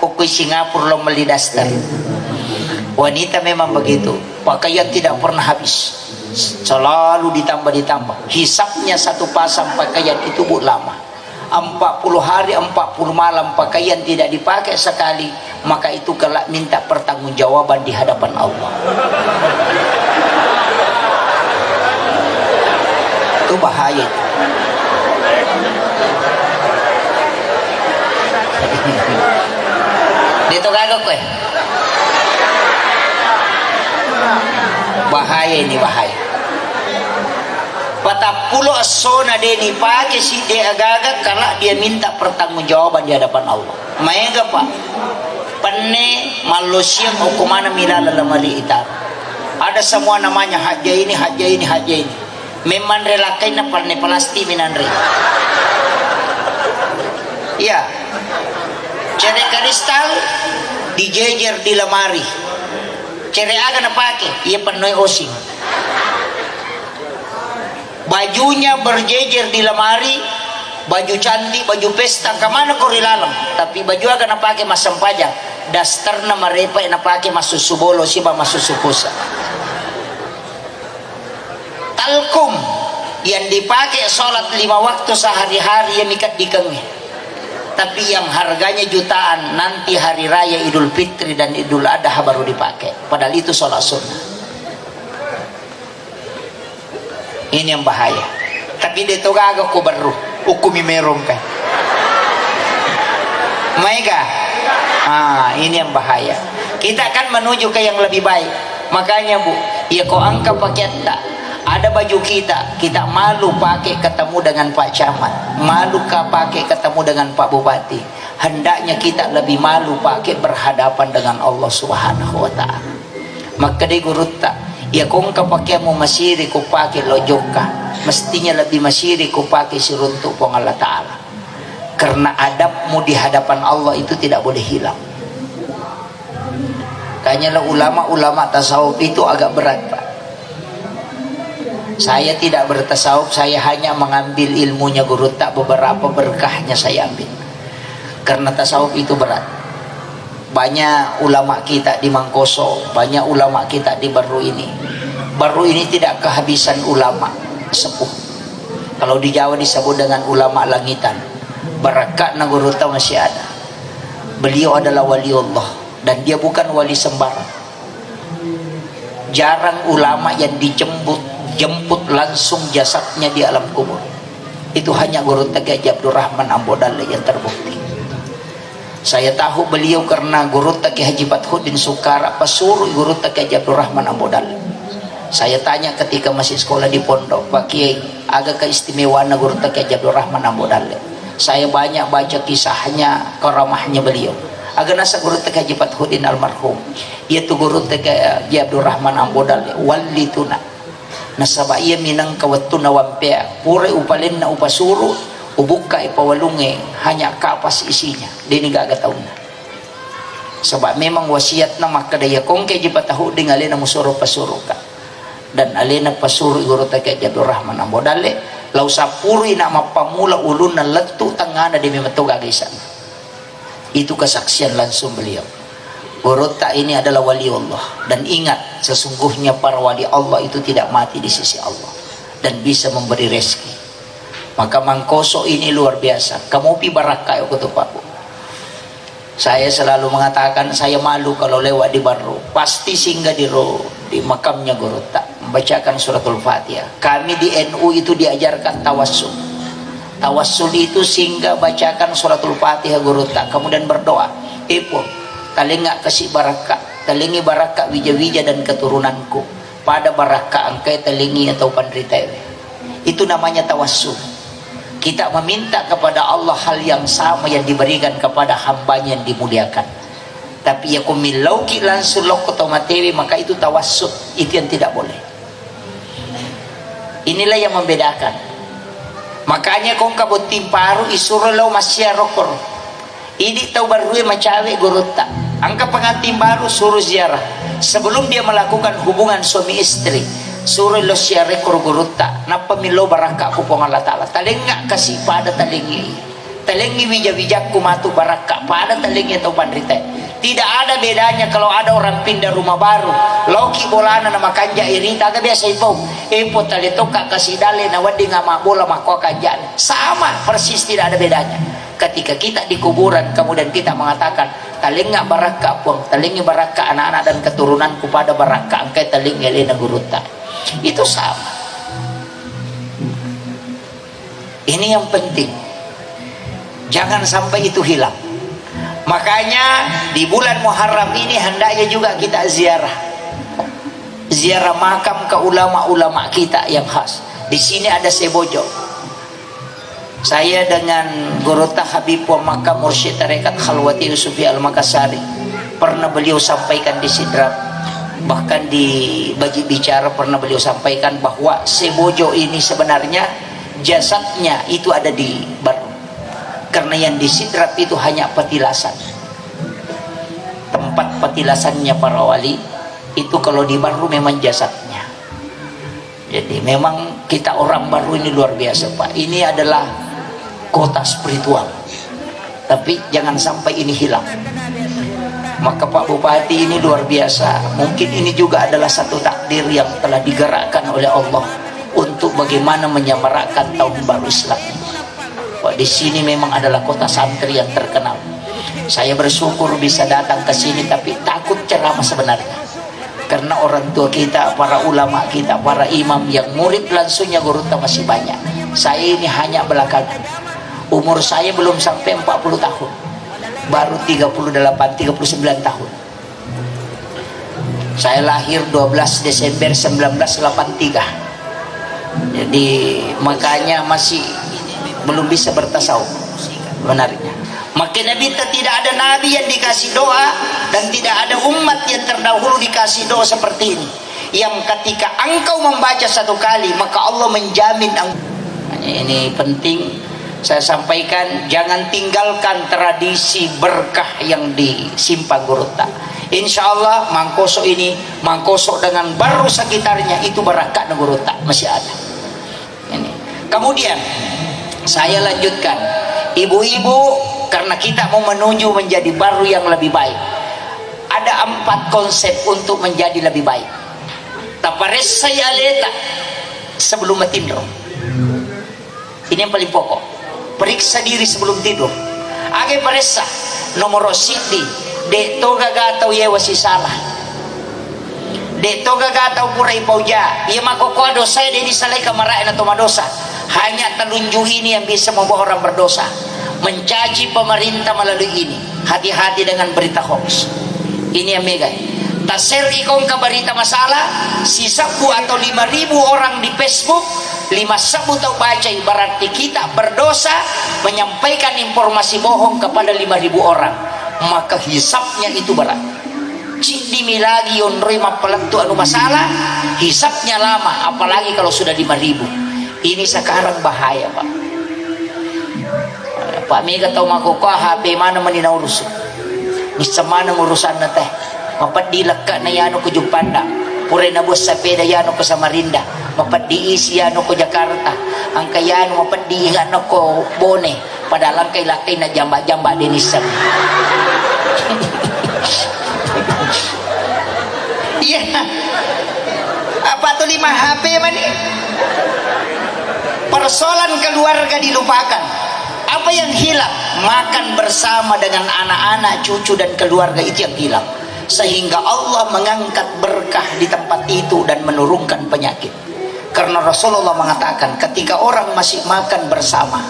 Speaker 1: ko Singapura lo malidaster. Wanita memang begitu. Pakaian tidak pernah habis. Selalu ditambah. Hisapnya satu pasang pakaian itu lama. 40 hari 40 malam pakaian tidak dipakai sekali, maka itu kelak minta pertanggungjawaban di hadapan Allah. Itu bahaya. Dito kagak kowe. Bahaya ini, bahaya. Patapulo asona deni pake si dia agak kalau dia minta pertanggungjawaban di hadapan Allah. Maega Pak. Penne malusia hukumana milala lamali itar. Ada semua namanya haja ini. Memang relakai na palne palasti minanre. Ya. Cere kristal dijejer di lemari. Cere aga na pake, ia penuh osing. Bajunya berjejer di lemari, baju cantik, baju pesta, kemana kau rilalang? Tapi baju akan pakai masam pajak, dasterna marepa na pakai masuk subolo siba masuk sukusa. Talkum yang dipakai sholat 5 waktu sehari-hari yang ikat di kengnya. Tapi yang harganya jutaan nanti hari raya Idul Fitri dan Idul Adha baru dipakai. Padahal itu sholat sunnah. Ini yang bahaya. Tapi dito gaga ko baru ukumi merong kan. Maiga. Ini yang bahaya. Kita akan menuju ke yang lebih baik. Makanya Bu, ya kau angka paket tak. Ada baju kita malu pakai ketemu dengan Pak Camat, malu pakai ketemu dengan Pak Bupati. Hendaknya kita lebih malu pakai berhadapan dengan Allah Subhanahu wa taala. Maka di gurutta ya kung kapakya mo masiri ko pakai lojoka, mestinya lebih masiri ko pakai siruntuk pong Allah Ta'ala. Karena adabmu di hadapan Allah itu tidak boleh hilang. Makanya lah ulama-ulama tasawuf itu agak berat, Pak. Saya tidak bertasawuf, saya hanya mengambil ilmunya guru tak, beberapa berkahnya saya ambil. Karena tasawuf itu berat. Banyak ulama kita di Mangkoso, banyak ulama kita di Baru ini. Baru ini tidak kehabisan ulama sepuh. Kalau di Jawa disebut dengan ulama langitan. Barakat Naguru tak masih ada. Beliau adalah waliullah. Dan dia bukan wali sembarang. Jarang ulama yang jemput langsung jasadnya di alam kubur. Itu hanya Guru Tengah Haji Abdul Rahman Ambodalle yang terbukti. Saya tahu beliau karena Guru Tengah Haji Fathuddin Sukara pesuruh Guru Tengah Haji Abdul Rahman Ambodalle. Saya tanya ketika masih sekolah di pondok, Pak Kiai, agak keistimewaan Guru Tengah Haji Abdul Rahman Ambodalle. Saya banyak baca kisahnya, karamahnya beliau. Agak nasa Guru Tengah Haji Fathuddin almarhum, yaitu Guru Tengah Haji Abdul Rahman Ambodalle wali tuna nasaba ia minang kawatuna wampea pure upalin na upasuru ubuka ipawalunge hanya kapas isinya dini gaga tauna. Sebab memang wasiat na makadaya kong kay Fathuddin alena musuro pasuruka dan alena pasuru Guru Tengah Haji Abdul Rahman Ambodalle lau sapuri na mapamula ulun na letu tangana di mematuga gaisan. Itu kesaksian langsung beliau. Guru tak ini adalah wali Allah. Dan ingat, sesungguhnya para wali Allah itu tidak mati di sisi Allah. Dan bisa memberi rezeki. Maka Mangkoso ini luar biasa. Kamu pi barakah aku tuh Pak. Saya selalu mengatakan saya malu kalau lewat di Baru. Pasti singgah di makamnya Guru tak. Membacakan suratul Fatihah. Kami di NU itu diajarkan tawassul. Tawassul itu singgah bacakan suratul Fatihah Guru tak, kemudian berdoa. Epo, talinga kasih barakah, talingi barakah wija-wija dan keturunanku. Pada barakah angkai talingi atau pandrita. Itu namanya tawassul. Kita meminta kepada Allah hal yang sama yang diberikan kepada hambanya yang dimuliakan. Tapi ya kumilauki langsung lokotomatewi, maka itu tawassul. Itu yang tidak boleh. Inilah yang membedakan. Makanya kong kabut timparu isuro law masya rokor. Ini tahu baru macawe Guru tak. Angka pengantin baru suruh ziarah. Sebelum dia melakukan hubungan suami istri, suruh lo siya rekor Guru tak. Napa milo barakah ku pong Allah Ta'ala. Talengak kasih pada talengi. Talengi wija-wijak kumatu barakah pada talengi atau pandrita. Tidak ada bedanya kalau ada orang pindah rumah baru. Loki bolana nama kanja irita agak biasa ipo talitoka kasih dale na wadi ngama bola mako kanjan. Sama persis, tidak ada bedanya. Ketika kita di kuburan kemudian kita mengatakan talinga barakah puang, talingi barakah anak-anak dan keturunanku pada barakah angkai talingi lena guruta. Itu sama. Ini yang penting. Jangan sampai itu hilang. Makanya di bulan Muharram ini hendaknya juga kita ziarah. Ziarah makam ke ulama-ulama kita yang khas. Di sini ada Sebojo. Saya dengan Guru Habib wa Makam Mursyid Tarekat Khalwati Yusufi Al-Makassari pernah beliau sampaikan di Sidrap, bahkan di Baji Bicara pernah beliau sampaikan bahwa Sebojo ini sebenarnya jasadnya itu ada di Baru. Karena yang di Sidrap itu hanya petilasan, tempat petilasannya para wali. Itu kalau di Baru memang jasadnya. Jadi memang kita orang Baru ini luar biasa Pak. Ini adalah kota spiritual. Tapi jangan sampai ini hilang. Maka Pak Bupati ini luar biasa. Mungkin ini juga adalah satu takdir yang telah digerakkan oleh Allah untuk bagaimana menyemarakkan tahun baru Islam. Di sini memang adalah kota santri yang terkenal. Saya bersyukur bisa datang ke sini, tapi takut ceramah sebenarnya. Karena orang tua kita, para ulama kita, para imam yang murid langsungnya Guru masih banyak. Saya ini hanya belakangan. Umur saya belum sampai 40 tahun. Baru 38, 39 tahun. Saya lahir 12 Desember 1983. Jadi makanya masih belum bisa bertasawuf benarnya. Maka Nabi tidak ada nabi yang dikasih doa dan tidak ada umat yang terdahulu dikasih doa seperti ini, yang ketika engkau membaca satu kali maka Allah menjamin. Ini penting saya sampaikan. Jangan tinggalkan tradisi berkah yang disimpan Guru. Insya Allah Mangkoso ini, Mangkoso dengan baru sekitarnya itu barakat Negorota masih ada. Ini. Kemudian saya lanjutkan, ibu-ibu, karena kita mau menuju menjadi baru yang lebih baik. Ada 4 konsep untuk menjadi lebih baik. Tapares saya leta sebelum matindro. Ini yang paling pokok. Periksa diri sebelum tidur. Age paresa nomor sidi. Dek toga gatau ye wasi salah. Dek toga gatau pura ipauja. Ia makokoa dosa dia disalai kamarain atau madosa. Hanya telunjuk ini yang bisa membawa orang berdosa. Mencaci pemerintah melalui ini. Hati-hati dengan berita hoax. Ini yang mega. Taser ikong ke berita masalah. Si 10 atau 5.000 orang di Facebook. 5 sabu tau baca, berarti kita berdosa menyampaikan informasi bohong kepada 5.000 orang. Maka hisapnya itu berat. Cindi lagi onroi mapelentu anu masalah, hisapnya lama, apalagi kalau sudah 5.000. Ini sekarang bahaya, Pak. Pak Mega tahu makoko HP mana menina urus. Bisa mana urusan na teh. Mapat dilaka na yano ko Jumpanda. Pure na bus sepeda yano ko Samarinda. Mapat diisi yano ko Jakarta. Ang kayano mapat diingat no ko Bone. Padahal kay lakay na jamba-jamba dinisan. Iya. Apa tuh 5 HP mani? Persoalan keluarga dilupakan. Apa yang hilang? Makan bersama dengan anak-anak, cucu dan keluarga itu yang hilang. Sehingga Allah mengangkat berkah di tempat itu dan menurunkan penyakit. Karena Rasulullah mengatakan ketika orang masih makan bersama,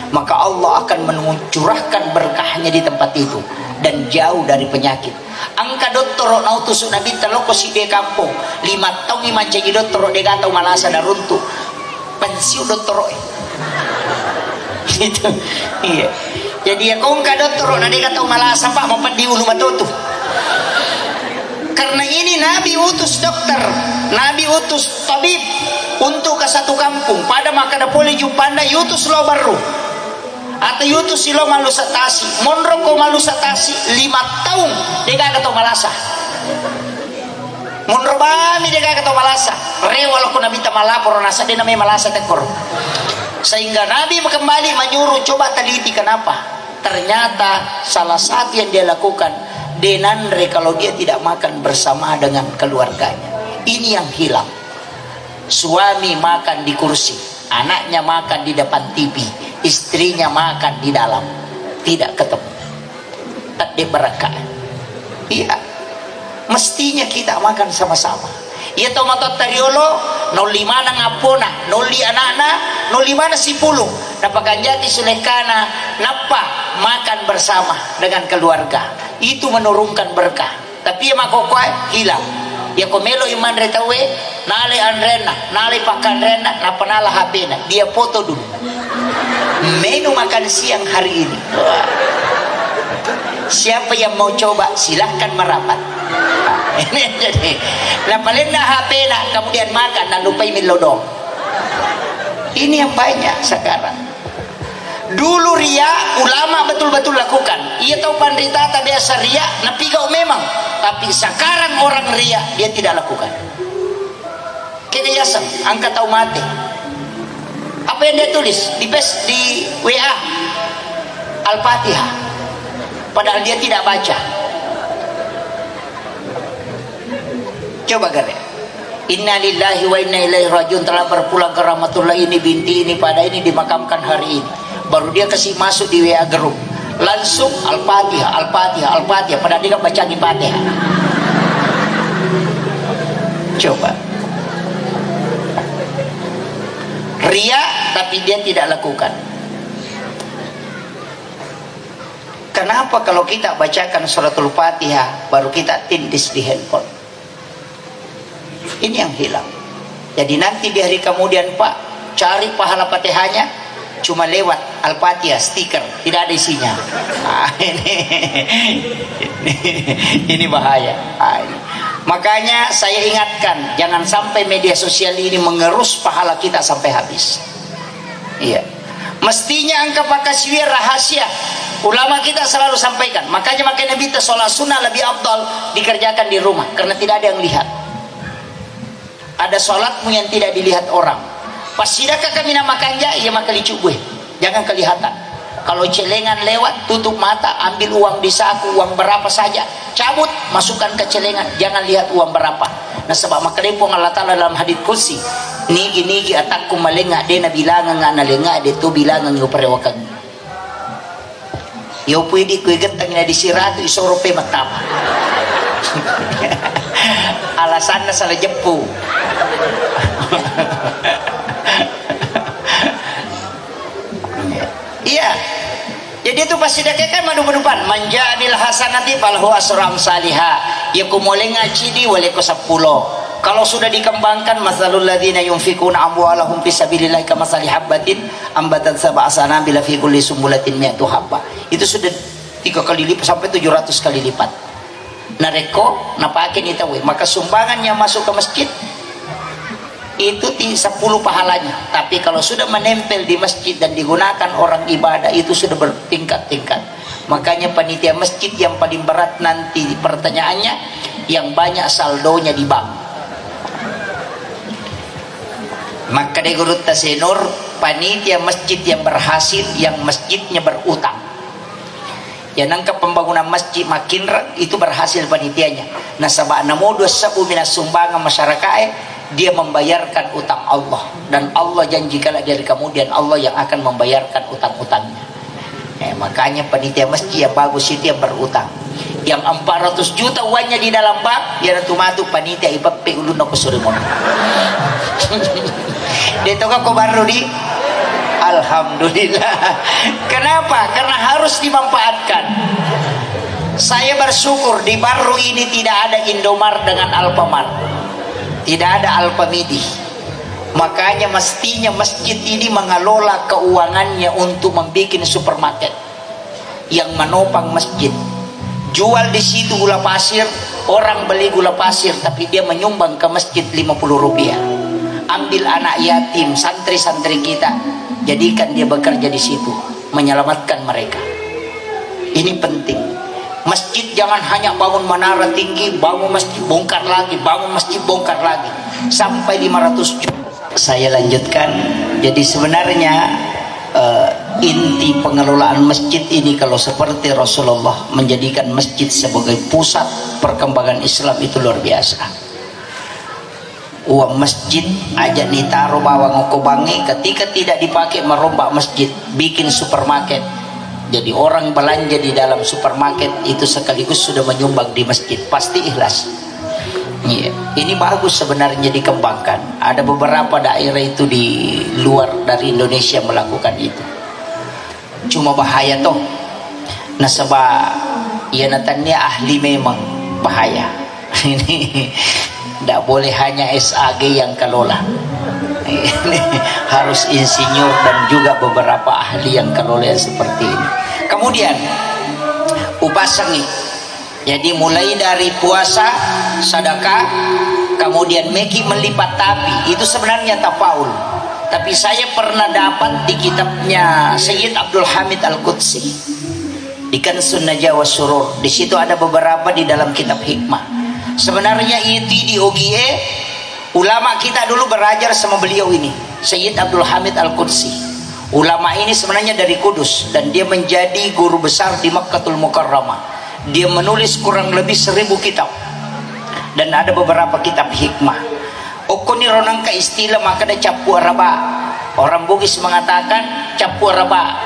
Speaker 1: maka Allah akan mencurahkan berkahnya di tempat itu dan jauh dari penyakit. Angka doktor nautus nabi taloko si de kampung 5 tahun ni manca di doktor de gatau malasa da runtu pensiu doktor itu iya. Jadi ya kong ka doktor na de gatau malasa pak mapan di ulu matutu. Karena ini Nabi utus dokter, Nabi utus tabib untuk ke satu kampung. Pada maka da boleh Jumpanda yutus lo baru. Atau yutus silo malu satasi monro ko malu satasi 5 tahun dega katau malasa monro bami dega katau malasa rewalo ko nabita malapor nasa dia namanya malasa tekor. Sehingga Nabi kembali menyuruh coba teliti kenapa. Ternyata salah satu yang dia lakukan denandre kalau dia tidak makan bersama dengan keluarganya. Ini yang hilang. Suami makan di kursi, anaknya makan di depan TV, istrinya makan di dalam, tidak ketemu. Tak diberkah. Iya, mestinya kita makan sama-sama. Iya tau matot tariolo, 05 na ngapona, 05 anak-anak, 05 na 10. Napakanjati sulekana, napa makan bersama dengan keluarga. Itu menurunkan berkah. Tapi ya makokoy hilang. Ya komelo iman retawe, nale anrena, nale pakan rena, napanala HP na. Dia foto dulu. Menu makan siang hari ini. Wah. Siapa yang mau coba silahkan merapat. Ini jadi napalin na HP na kemudian makan dan lupai milodong. Ini yang banyak sekarang. Dulu ria ulama betul-betul lakukan. Ia tahu pandita tak biasa ria napigau memang. Tapi sekarang orang ria dia tidak lakukan. Kedayasan angkat tahu mati. Apa yang dia tulis di WA Al-Fatihah, padahal dia tidak baca. Coba gare. Inna lillahi wa inna ilaihi rajiun, telah berpulang ke rahmatullah. Ini binti ini pada ini dimakamkan hari ini. Baru dia kasih masuk di WA grup. Langsung Al-Fatihah, Al-Fatihah, Al-Fatihah, padahal dia baca di Fatihah. Coba. Ria tapi dia tidak lakukan. Kenapa kalau kita bacakan suratul Fatihah baru kita tindis di handphone? Ini yang hilang. Jadi nanti di hari kemudian Pak cari pahala Fatihahnya cuma lewat Al-Fatihah stiker, tidak ada isinya. Ini bahaya. Makanya saya ingatkan, jangan sampai media sosial ini mengerus pahala kita sampai habis. Iya. Mestinya angka pakaswir rahasia. Ulama kita selalu sampaikan, makanya Nabi kita sholat sunnah lebih afdal dikerjakan di rumah karena tidak ada yang lihat. Ada sholatmu yang tidak dilihat orang. Pas sidakah kami namakan ya maka licuk gue, jangan kelihatan. Kalau celengan lewat, tutup mata, ambil uang di saku, uang berapa saja, cabut, masukkan ke celengan, jangan lihat uang berapa. Nah sebab maka lempong Allah Ta'ala dalam hadits qudsi, nigi atakku malenga de na bilangan nga nalenga de to bilangan ng parewakan. Yo pwede ko igatang na disirado isorope matama. Alasan na sa lajepo. Iya. Jadi itu pasti dakekan madu-madupan manja bil hasanati falahu asram salihah. Ya kumolenga cidi wale ko 10. Kalau sudah dikembangkan masalul ladzina yunfikuna amwalahum fi sabilillah kamathali habatin ambatan sab'a sanabila fi kulli sumbulatin mi'atu habba. Itu sudah 3 kali lipat sampai 700 kali lipat. Nareko napakin itu maka sumbangan yang masuk ke masjid itu 10 pahalanya. Tapi kalau sudah menempel di masjid dan digunakan orang ibadah itu sudah bertingkat-tingkat. Makanya panitia masjid yang paling berat nanti pertanyaannya yang banyak saldonya di bank. Maka di Gurut Tasenur panitia masjid yang berhasil yang masjidnya berutang. Ya nangka pembangunan masjid makin itu berhasil panitianya. Nasabah namodo sabu minas sumbangan masyarakat dia membayarkan utang Allah dan Allah janjikan dari kemudian Allah yang akan membayarkan utang-utangnya. Makanya panitia masjid yang bagus itu yang berutang. Yang 400 juta uangnya di dalam bank, ya nanti panitia ipape ulun ako surimon. Dito ka ko baru di Alhamdulillah. Kenapa? Karena harus dimanfaatkan. Saya bersyukur di Baru ini tidak ada Indomart dengan Alfamart. Tidak ada Alfamidi. Makanya mestinya masjid ini mengelola keuangannya untuk membuat supermarket yang menopang masjid. Jual di situ gula pasir, orang beli gula pasir tapi dia menyumbang ke masjid 50 rupiah. Ambil anak yatim, santri-santri kita, jadikan dia bekerja di situ, menyelamatkan mereka. Ini penting. Masjid jangan hanya bangun menara tinggi, bangun masjid bongkar lagi, bangun masjid bongkar lagi sampai 500 juta. Saya lanjutkan. Jadi sebenarnya inti pengelolaan masjid ini kalau seperti Rasulullah menjadikan masjid sebagai pusat perkembangan Islam itu luar biasa. Uang masjid aja ditaruh bawang ngokobangi ketika tidak dipakai merombak masjid, bikin supermarket. Jadi orang belanja di dalam supermarket itu sekaligus sudah menyumbang di masjid, pasti ikhlas. Ini bagus sebenarnya dikembangkan. Ada beberapa daerah itu di luar dari Indonesia melakukan itu. Cuma bahaya toh. Nah sebab ya natannya ahli memang bahaya. Ini tidak boleh hanya SAG yang kelola. Harus insinyur dan juga beberapa ahli yang kelola yang seperti ini. Kemudian upasangi. Jadi mulai dari puasa, sedekah, kemudian meki melipat tapi itu sebenarnya tafaul. Tapi saya pernah dapat di kitabnya Sayyid Abdul Hamid Al-Qudsi di Kansun Najwa wa Surur. Di situ ada beberapa di dalam kitab hikmah. Sebenarnya itu di OGE ulama kita dulu belajar sama beliau ini, Sayyid Abdul Hamid Al-Qudsi. Ulama ini sebenarnya dari Kudus dan dia menjadi guru besar di Makkatul Mukarramah. Dia menulis kurang lebih 1000 kitab dan ada beberapa kitab hikmah. Okoni ronang ka istilah maka ada capu araba. Orang Bugis mengatakan capu araba.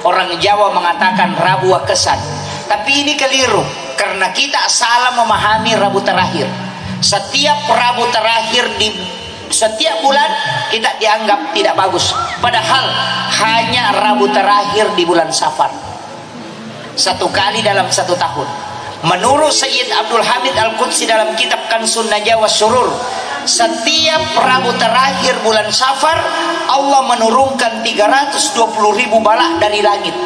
Speaker 1: Orang Jawa mengatakan Rabu Kesan. Tapi ini keliru karena kita salah memahami Rabu terakhir. Setiap Rabu terakhir di setiap bulan kita dianggap tidak bagus. Padahal hanya Rabu terakhir di bulan Safar. 1 kali dalam 1 tahun. Menurut Sayyid Abdul Hamid Al-Qudsi dalam kitab Kansun Najwa wa Surur, setiap Rabu terakhir bulan Safar Allah menurunkan 320.000 balak dari langit,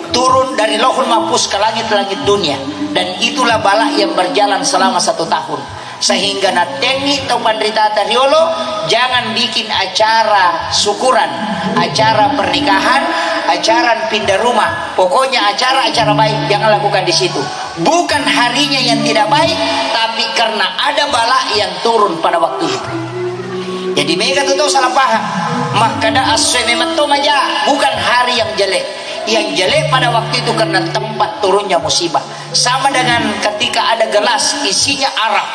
Speaker 1: turun dari Lauhul Mahfuz ke langit-langit dunia, dan itulah balak yang berjalan selama 1 tahun. Sehingga natengi atau penderita tariolo jangan bikin acara syukuran, acara pernikahan acara pindah rumah, pokoknya acara-acara baik jangan lakukan di situ. Bukan harinya yang tidak baik, tapi karena ada bala yang turun pada waktu itu. Jadi mereka tuh salah paham. Maka ada asy memang aja, bukan hari yang jelek. Yang jelek pada waktu itu karena tempat turunnya musibah. Sama dengan ketika ada gelas isinya arak,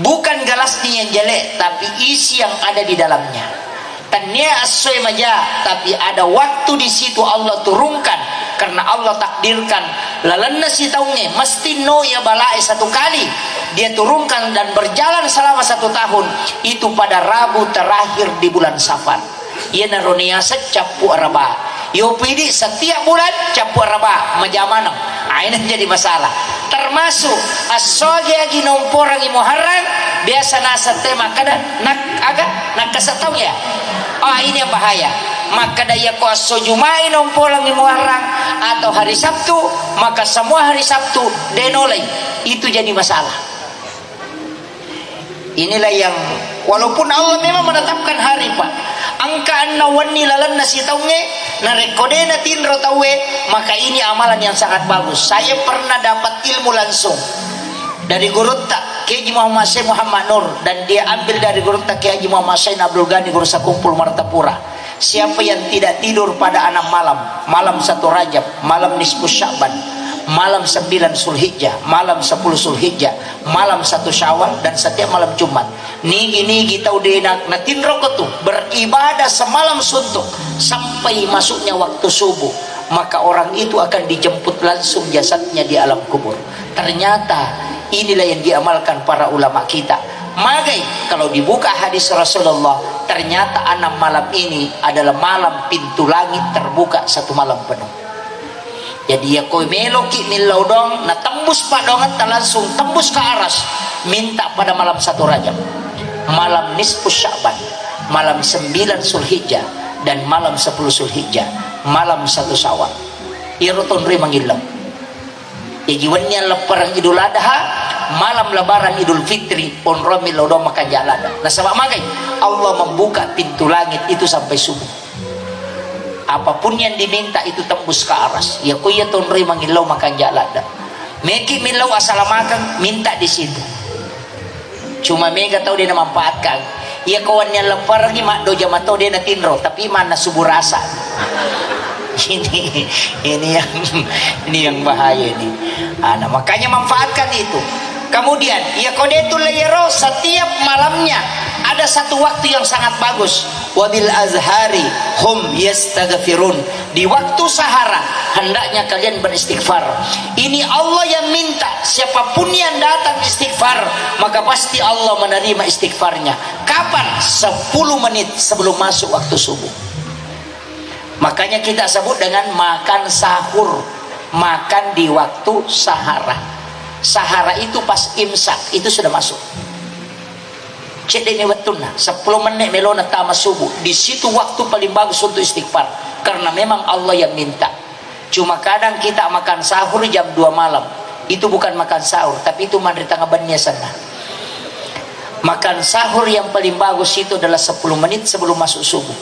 Speaker 1: bukan gelasnya yang jelek, tapi isi yang ada di dalamnya. Tanya asy maja, tapi ada waktu di situ Allah turunkan karena Allah takdirkan lalanna si taunge mesti no ya balai satu kali dia turunkan dan berjalan selama 1 tahun itu pada Rabu terakhir di bulan Safar. Ia naronia secapu araba. Yo pidi setiap bulan capu araba majamanam. Ini jadi masalah. Termasuk asoge agi nomporang Muharram biasa nasa tema kada nak kasatau ya. Ini yang bahaya. Maka daya ko aso Jumai nomporang Muharram atau hari Sabtu, maka semua hari Sabtu denolai. Itu jadi masalah. Inilah yang walaupun Allah memang menetapkan hari Pak, angka annawani lalan nasi taunge narekodena tinro tawe, maka ini amalan yang sangat bagus. Saya pernah dapat ilmu langsung dari guru tak Kiai Muhammad Syekh Muhammad Nur, dan dia ambil dari guru tak Kiai Muhammad Syekh Abdul Ghani guru sakumpul Martapura. Siapa yang tidak tidur pada 6 malam, malam 1 Rajab, malam nisfu Sya'ban, malam 9 Zulhijjah, malam 10 Zulhijjah, malam 1 Syawal, dan setiap malam Jumat, nigi tahu dia natin rokok tuh beribadah semalam suntuk sampai masuknya waktu subuh, maka orang itu akan dijemput langsung jasadnya di alam kubur. Ternyata inilah yang diamalkan para ulama kita. Magai kalau dibuka hadis Rasulullah, ternyata 6 malam ini adalah malam pintu langit terbuka 1 malam penuh. Jadi ya koi meloki milau dong na tembus padongan langsung tembus ke aras, minta pada malam 1 Rajab, malam nisfu Sya'ban, malam 9 Zulhijjah, dan malam 10 Zulhijjah, malam 1 Syawal. Iroton ri mangilau. Ya jiwannya lebaran Idul Adha, malam lebaran Idul Fitri, onro milau dong makan jalada. Nah sebab magai Allah membuka pintu langit itu sampai subuh. Apapun yang diminta itu tembus ke aras. Ya kuya tonri mangilau makan jalada. Meki milau asal makan minta di situ. Cuma mega tahu dia memanfaatkan. Ya kawannya lepar lagi mak doja matau dia natinro, tapi mana subuh rasa. ini yang bahaya ini. Nah, makanya manfaatkan itu. Kemudian ya kodetul layro, setiap malamnya ada satu waktu yang sangat bagus. Wabil azhari hum yastaghfirun, di waktu sahara hendaknya kalian beristighfar. Ini Allah yang minta, siapapun yang datang istighfar maka pasti Allah menerima istighfarnya. Kapan? 10 menit sebelum masuk waktu subuh. Makanya kita sebut dengan makan sahur, makan di waktu sahara. Sahara itu pas imsak itu sudah masuk. Cek ini wetuna 10 menit melona tamat subuh. Di situ waktu paling bagus untuk istighfar, karena memang Allah yang minta. Cuma kadang kita makan sahur jam 2 malam. Itu bukan makan sahur, tapi itu menderita ngabannya sana. Makan sahur yang paling bagus itu adalah 10 menit sebelum masuk subuh,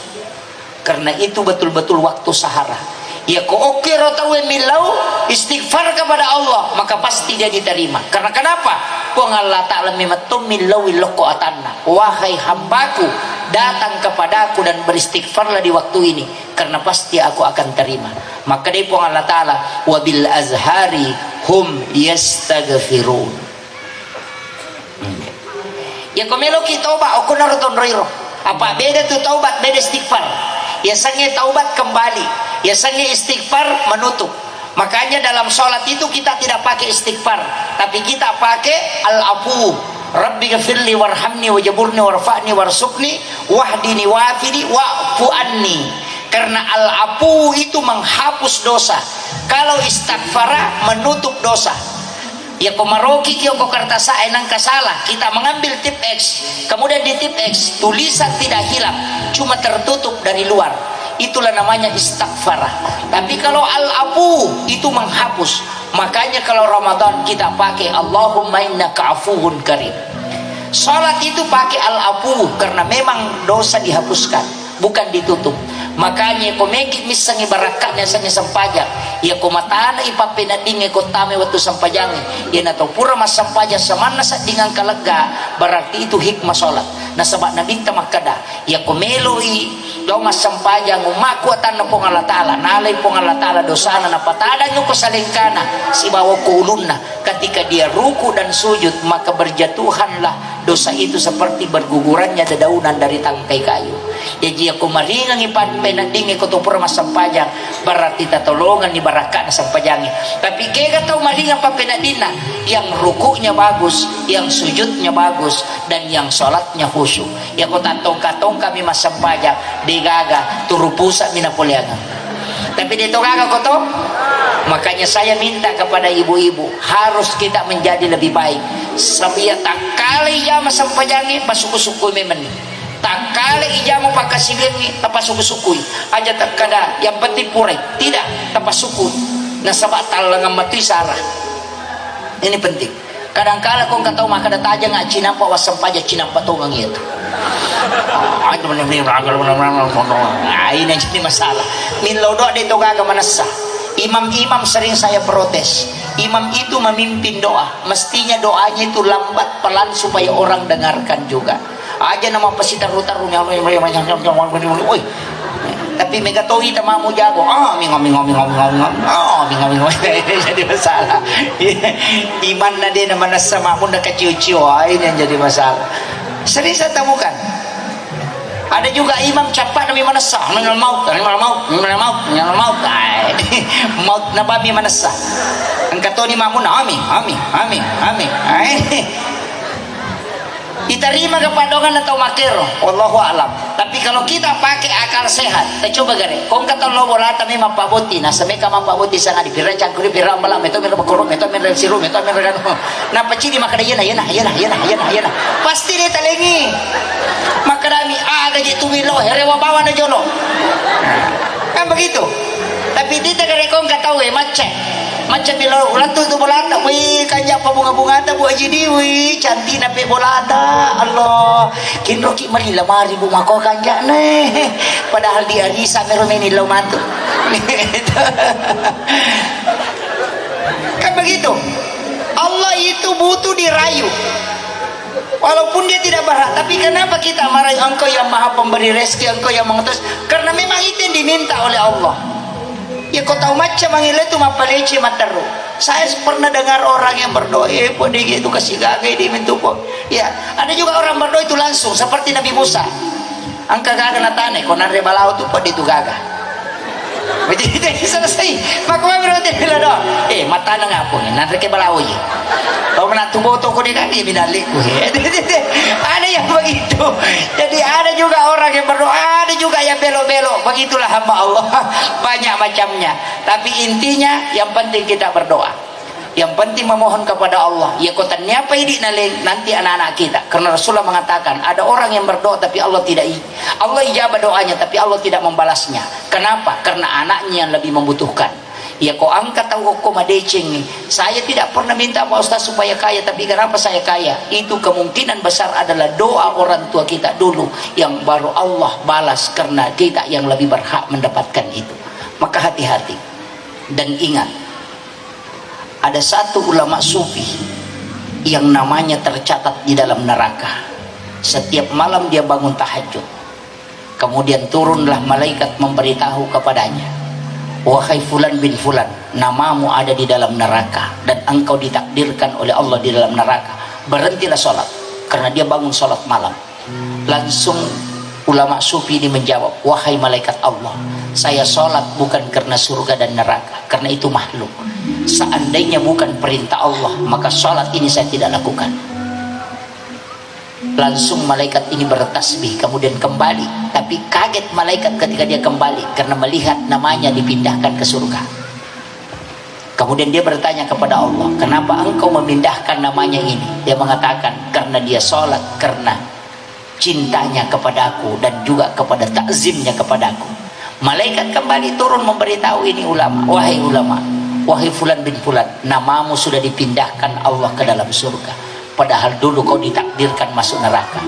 Speaker 1: karena itu betul-betul waktu sahara. Ya ko oke rotawe milau istighfar kepada Allah, maka pasti dia diterima. Karena kenapa? Ko Allah Ta'ala mimatum milau iloko atanna, wahai hambaku datang kepadaku dan beristighfarlah di waktu ini, karena pasti aku akan terima. Maka dia pun Allah Ta'ala wabil azhari hum yastaghfirun. Ya ko meloki taubat aku naruton roiro. Apa beda tuh taubat, beda istighfar. Biasanya taubat kembali, biasanya istighfar menutup. Makanya dalam sholat itu kita tidak pakai istighfar, tapi kita pakai al-afu. Rabbi ghafirli warhamni wajaburni warfa'ni warsukni wahdini wafini wa'fu anni. Karena al-afu itu menghapus dosa. Kalau istighfar menutup dosa. Ya komaroki kyo kertas enang kasalah, kita mengambil tip X, kemudian di tip X tulisan tidak hilang, cuma tertutup dari luar, itulah namanya istighfar. Tapi kalau al-afu itu menghapus. Makanya kalau Ramadan kita pakai Allahumma innaka afuwun karim. Salat itu pakai al-afu karena memang dosa dihapuskan, bukan ditutup. Makanya ko megit misang ibarakanya sang sampaja ya ko matana ipapinadingi ko tame waktu sampajangi ya nato pura mas sampaja samana sa dingang kalaga berarti itu hikmah salat na sabab na binta makada ya ko meloi daw mas sampaja ngumaku atan na pong Allah Ta'ala nalay pong Allah Ta'ala dosana na patada nyo ko sa lingkana si bawa ko ulunna ketika dia ruku dan sujud maka berjatuhanlah dosa itu seperti bergugurannya dedaunan dari tangkai kayu ya jika ko maringang ipanpenadingi ko to pura mas sampaja berarti tatolongan ni baraka na sampajangi tapi kaya tau maringang papenadina yang rukunya bagus yang sujudnya bagus dan yang sholatnya khusyuk ya ko tatong-katong kami mas sampaja digaga turupusa minapuliangan tapi dito gaga ko to makanya saya minta kepada ibu-ibu harus kita menjadi lebih baik sabiya tak kali ya mas sampajangi pasuku-suku memen tak kali ijamu pakasilingi tapasukui aja tak kada yang penting purai tidak tapasukui nasabak talangan mati sarah ini penting kadang-kala kong katau maka dataja nga cinampa wasam paja cinampa tungang itu ini yang jadi masalah min lodo dito gaga manasa imam-imam sering saya protes imam itu memimpin doa mestinya doanya itu lambat pelan supaya orang dengarkan juga aja nama pasitaru-tarunya tapi megatoi tamamu jago jadi masalah iman na din naman sama mo nakaciu-ciu ini yang jadi masalah sering saya temukan ada juga imam cepat nabi manasa maut maut na babi manasa ang katoni mamun amin diterima kepadongan atau makero wallahu alam tapi kalau kita pakai akal sehat kita coba gare kong kata lo bola tami mapabuti na sameka mapabuti sana di pira cangkuri pira malam itu mira bakoro itu mira siru itu mira na pacidi makada yana pasti dia talengi makadami aga gitu milo herewa bawa na jolo kan begitu tapi dia gare kong kata we macam bila ulat tu bolata wih kanjak pa bunga-bunga ta bu aji diwi cantik nape bolata Allah kinro ki mari lamari bunga ko kanjak ne padahal dia risa meromeni lomatu kan begitu Allah itu butuh dirayu walaupun dia tidak berhak tapi kenapa kita marahi engkau yang maha pemberi rezeki engkau yang mengutus karena memang itu yang diminta oleh Allah ya kau tahu macam manggil itu mapaleci mataru saya pernah dengar orang yang berdoa pun dia itu kasih gagai di mentupo ya ada juga orang berdoa itu langsung seperti Nabi Musa angka gaga natane konare balau tu pun itu gaga begitu selesai maka berarti bila doa mata nang apa ni nanti ke balau ye kalau nak tubuh tu kau dikaki minalik ada yang begitu jadi ada juga orang yang berdoa ada juga yang belok-belok begitulah hamba Allah banyak macamnya tapi intinya yang penting kita berdoa yang penting memohon kepada Allah ya kotanya apa ini nanti anak-anak kita karena Rasulullah mengatakan ada orang yang berdoa tapi Allah tidak Allah ijabah doanya tapi Allah tidak membalasnya kenapa karena anaknya yang lebih membutuhkan ya kok angkat tahu kok madeceng nih saya tidak pernah minta Pak Ustaz supaya kaya tapi kenapa saya kaya itu kemungkinan besar adalah doa orang tua kita dulu yang baru Allah balas karena kita yang lebih berhak mendapatkan itu maka hati-hati dan ingat ada satu ulama sufi yang namanya tercatat di dalam neraka setiap malam dia bangun tahajud kemudian turunlah malaikat memberitahu kepadanya wahai fulan bin fulan namamu ada di dalam neraka dan engkau ditakdirkan oleh Allah di dalam neraka berhentilah sholat karena dia bangun sholat malam langsung ulama sufi ini menjawab wahai malaikat Allah saya sholat bukan karena surga dan neraka karena itu makhluk seandainya bukan perintah Allah maka sholat ini saya tidak lakukan langsung malaikat ini bertasbih kemudian kembali tapi kaget malaikat ketika dia kembali karena melihat namanya dipindahkan ke surga kemudian dia bertanya kepada Allah kenapa engkau memindahkan namanya ini dia mengatakan karena dia sholat karena cintanya kepadaku dan juga kepada takzimnya kepadaku malaikat kembali turun memberitahu ini ulama wahai fulan bin fulan namamu sudah dipindahkan Allah ke dalam surga padahal dulu kau ditakdirkan masuk neraka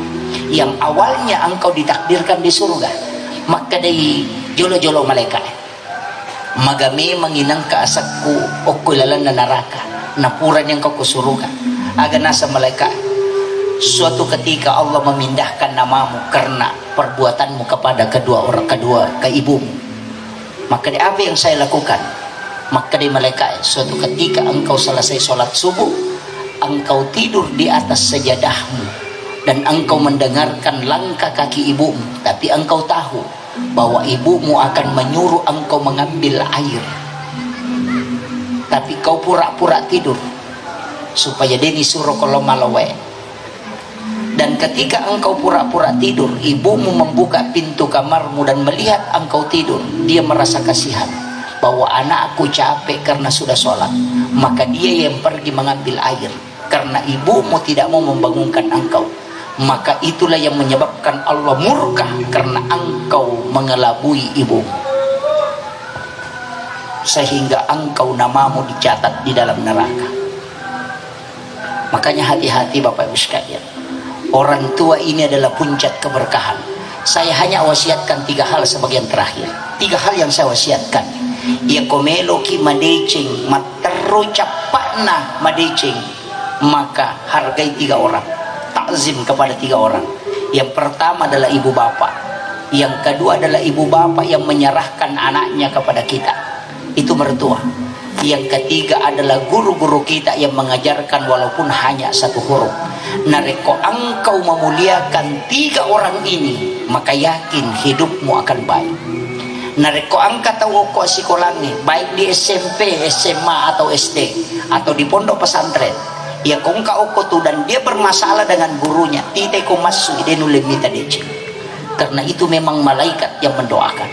Speaker 1: yang awalnya engkau ditakdirkan di surga maka dari jolo-jolo malaikat magami manginang kaasakku o kulalan na naraka napuran yang kau kusurukan agar nasa malaikat suatu ketika Allah memindahkan namamu karena perbuatanmu kepada kedua ibumu. Maka apa yang saya lakukan? Maka di malaikat suatu ketika engkau selesai sholat subuh, engkau tidur di atas sajadahmu dan engkau mendengarkan langkah kaki ibumu, tapi engkau tahu bahwa ibumu akan menyuruh engkau mengambil air, tapi kau pura-pura tidur supaya dia disuruh kalau malawe. Dan ketika engkau pura-pura tidur, ibumu membuka pintu kamarmu dan melihat engkau tidur, dia merasa kasihan bahwa anakku capek karena sudah sholat, maka dia yang pergi mengambil air karena ibumu tidak mau membangunkan engkau. Maka itulah yang menyebabkan Allah murka karena engkau mengelabui ibumu, sehingga engkau namamu dicatat di dalam neraka. Makanya hati-hati Bapak Ibu sekalian, orang tua ini adalah puncak keberkahan. Saya hanya wasiatkan 3 hal sebagian terakhir. 3 hal yang saya wasiatkan. Ya komelo ki madecing matero capakna madecing, maka hargai 3 orang, takzim kepada 3 orang. Yang pertama adalah ibu bapak, yang kedua adalah ibu bapak yang menyerahkan anaknya kepada kita, itu mertua. Yang ketiga adalah guru-guru kita yang mengajarkan walaupun hanya 1 huruf. Nareko engkau memuliakan 3 orang ini, maka yakin hidupmu akan baik. Nareko angka tahu kok sikolangi, baik di SMP, SMA atau SD atau di pondok pesantren. Ya kongka oko tu dan dia bermasalah dengan gurunya, tidak kau masuk ide nulemita dece. Karena itu memang malaikat yang mendoakan.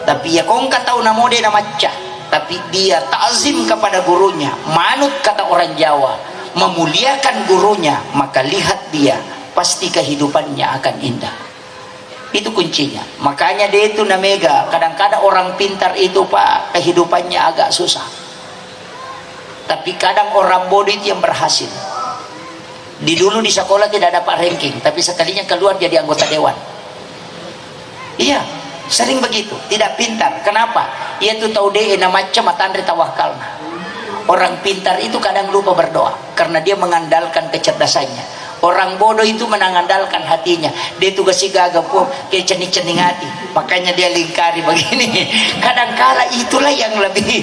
Speaker 1: Tapi ya kongka tahu namo dia nama cah, tapi dia ta'zim kepada gurunya, manut kata orang Jawa, memuliakan gurunya, maka lihat dia, pasti kehidupannya akan indah. Itu kuncinya. Makanya dia itu namega, kadang-kadang orang pintar itu Pak, kehidupannya agak susah. Tapi kadang orang bodoh itu yang berhasil. Di dulu di sekolah tidak dapat ranking, tapi sekalinya keluar jadi anggota dewan. Iya, sering begitu, tidak pintar. Kenapa? Ia tuh tahu deh macam matandri tawakalna. Orang pintar itu kadang lupa berdoa karena dia mengandalkan kecerdasannya. Orang bodoh itu mengandalkan hatinya. Dia tugas si gagap kayak cening-cening hati. Makanya dia lingkari begini. Kadangkala itulah yang lebih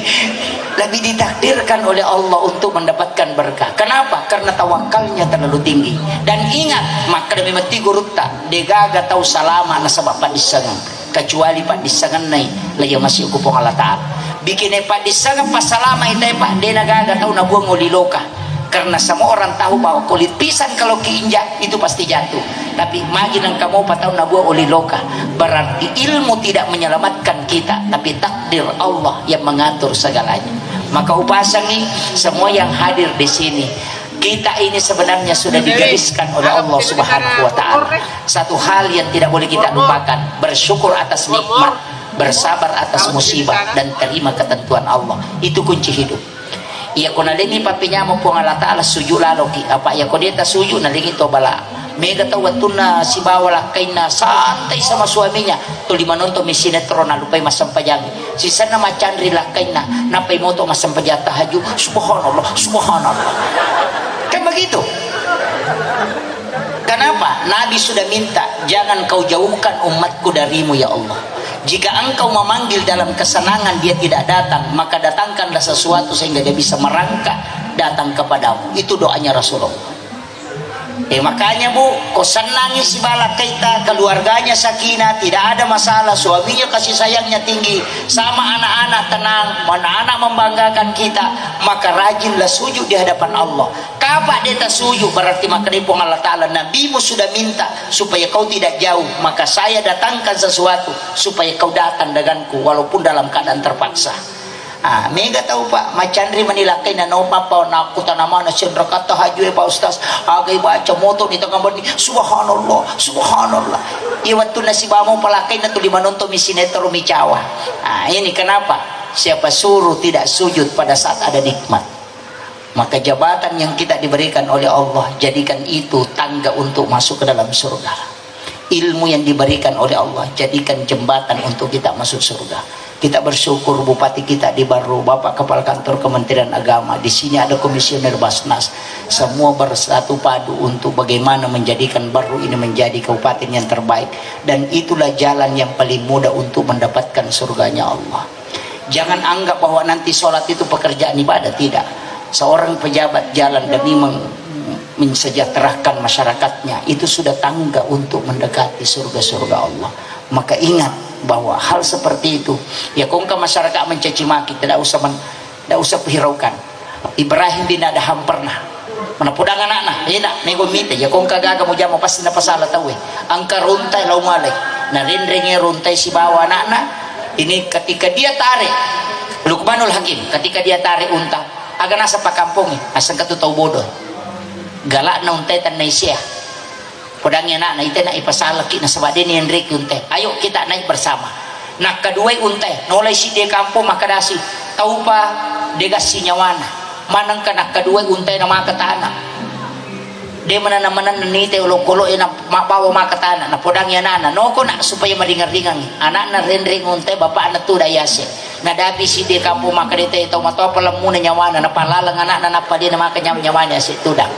Speaker 1: ditakdirkan oleh Allah untuk mendapatkan berkah. Kenapa? Karena tawakalnya terlalu tinggi. Dan ingat, maka demi mati gurutta dia gagap tahu salama nasabak padisangan. Kecuali pak disangan nai laya masih kupong Allah Ta'ala. Bikin pak disangan pas salama itu pak dia nagaga tahu nabuang uliloka. Karena semua orang tahu bahwa kulit pisang kalau keinjak itu pasti jatuh. Tapi magi nang kamu patau nabuah uliloka, berarti ilmu tidak menyelamatkan kita, tapi takdir Allah yang mengatur segalanya. Maka upasangi semua yang hadir di sini, kita ini sebenarnya sudah digariskan oleh Allah Subhanahu wa Ta'ala. Satu hal yang tidak boleh kita lupakan, bersyukur atas nikmat, bersabar atas musibah, dan terima ketentuan Allah. Itu kunci hidup. Iya ko nalingi papinya mo po Allah Ta'ala suju lalo ki apa ya ko dita suju nalingi to bala mega tawat na si bawala kay na santai sama suaminya to limanonto mi sinetron na lupay masampajagi si sana macandri lakay na napay mo to masampajata haju subhanallah subhanallah kan begitu. Kenapa? Nabi sudah minta jangan kau jauhkan umatku darimu ya Allah. Jika engkau memanggil dalam kesenangan dia tidak datang, maka datangkanlah sesuatu sehingga dia bisa merangkak datang kepadamu. Itu doanya Rasulullah. Makanya bu, kau senangi si balak kita, keluarganya sakinah, tidak ada masalah, suaminya kasih sayangnya tinggi, sama anak-anak tenang, anak-anak membanggakan kita, maka rajinlah sujud di hadapan Allah. Kapan dia tak sujud berarti maka nipong Allah Ta'ala, nabimu sudah minta supaya kau tidak jauh, maka saya datangkan sesuatu supaya kau datang denganku walaupun dalam keadaan terpaksa. Mega tahu Pak macandri menilakay na nauma pa na kuta naman na siyempre kata haju Pak Ustaz agay baca moto nito gambar ni subhanallah subhanallah iwat tu na si bamo palakay na tulimanon to misinetro micawa. Ini kenapa siapa suruh tidak sujud pada saat ada nikmat, maka jabatan yang kita diberikan oleh Allah jadikan itu tangga untuk masuk ke dalam surga. ilmu yang diberikan oleh Allah jadikan jembatan untuk kita masuk surga. Kita bersyukur Bupati kita di Baru, Bapak Kepala Kantor Kementerian Agama, di sini ada Komisioner Basnas, semua bersatu padu untuk bagaimana menjadikan Baru ini menjadi kabupaten yang terbaik, dan itulah jalan yang paling mudah untuk mendapatkan surganya Allah. Jangan anggap bahwa nanti sholat itu pekerjaan ibadah, tidak. Seorang pejabat jalan demi mensejahterakan masyarakatnya, itu sudah tangga untuk mendekati surga-surga Allah. Maka ingat bahwa hal seperti itu, ya kongka masyarakat mencaci maki, tidak usah hiraukan. Ibrahim bin Adham pernah menapudang anak-anak, enak nego mite, ya kongka gaga mo jamo pasti na pasala tawe. Angka runtai lau malay, na rinringi runtai si bawa anak-anak. Ini ketika dia tarik, Luqmanul Hakim, ketika dia tarik unta, agak nasa pakampung, asang katutaw bodoh. Galak na untai tan na isya. Podangnya nak ite na ipasalaki na sabade ni Enrique unte. Ayo kita naik bersama. Nak kedua unte, nolai si de kampo makadasi. Tahu pa degasi nyawana. Manang ka nak kedua unte na makatana. De manana nite ulo-kulo na mabawa makatana na podangnya nana. Noko na supaya maringar-ringang. Anak na rendring unte bapak na tu dayase. Nadapi si de kampo makadite ito mato palam muna nyawana na palalang anak na napadi na makanyam nyawana si tudang.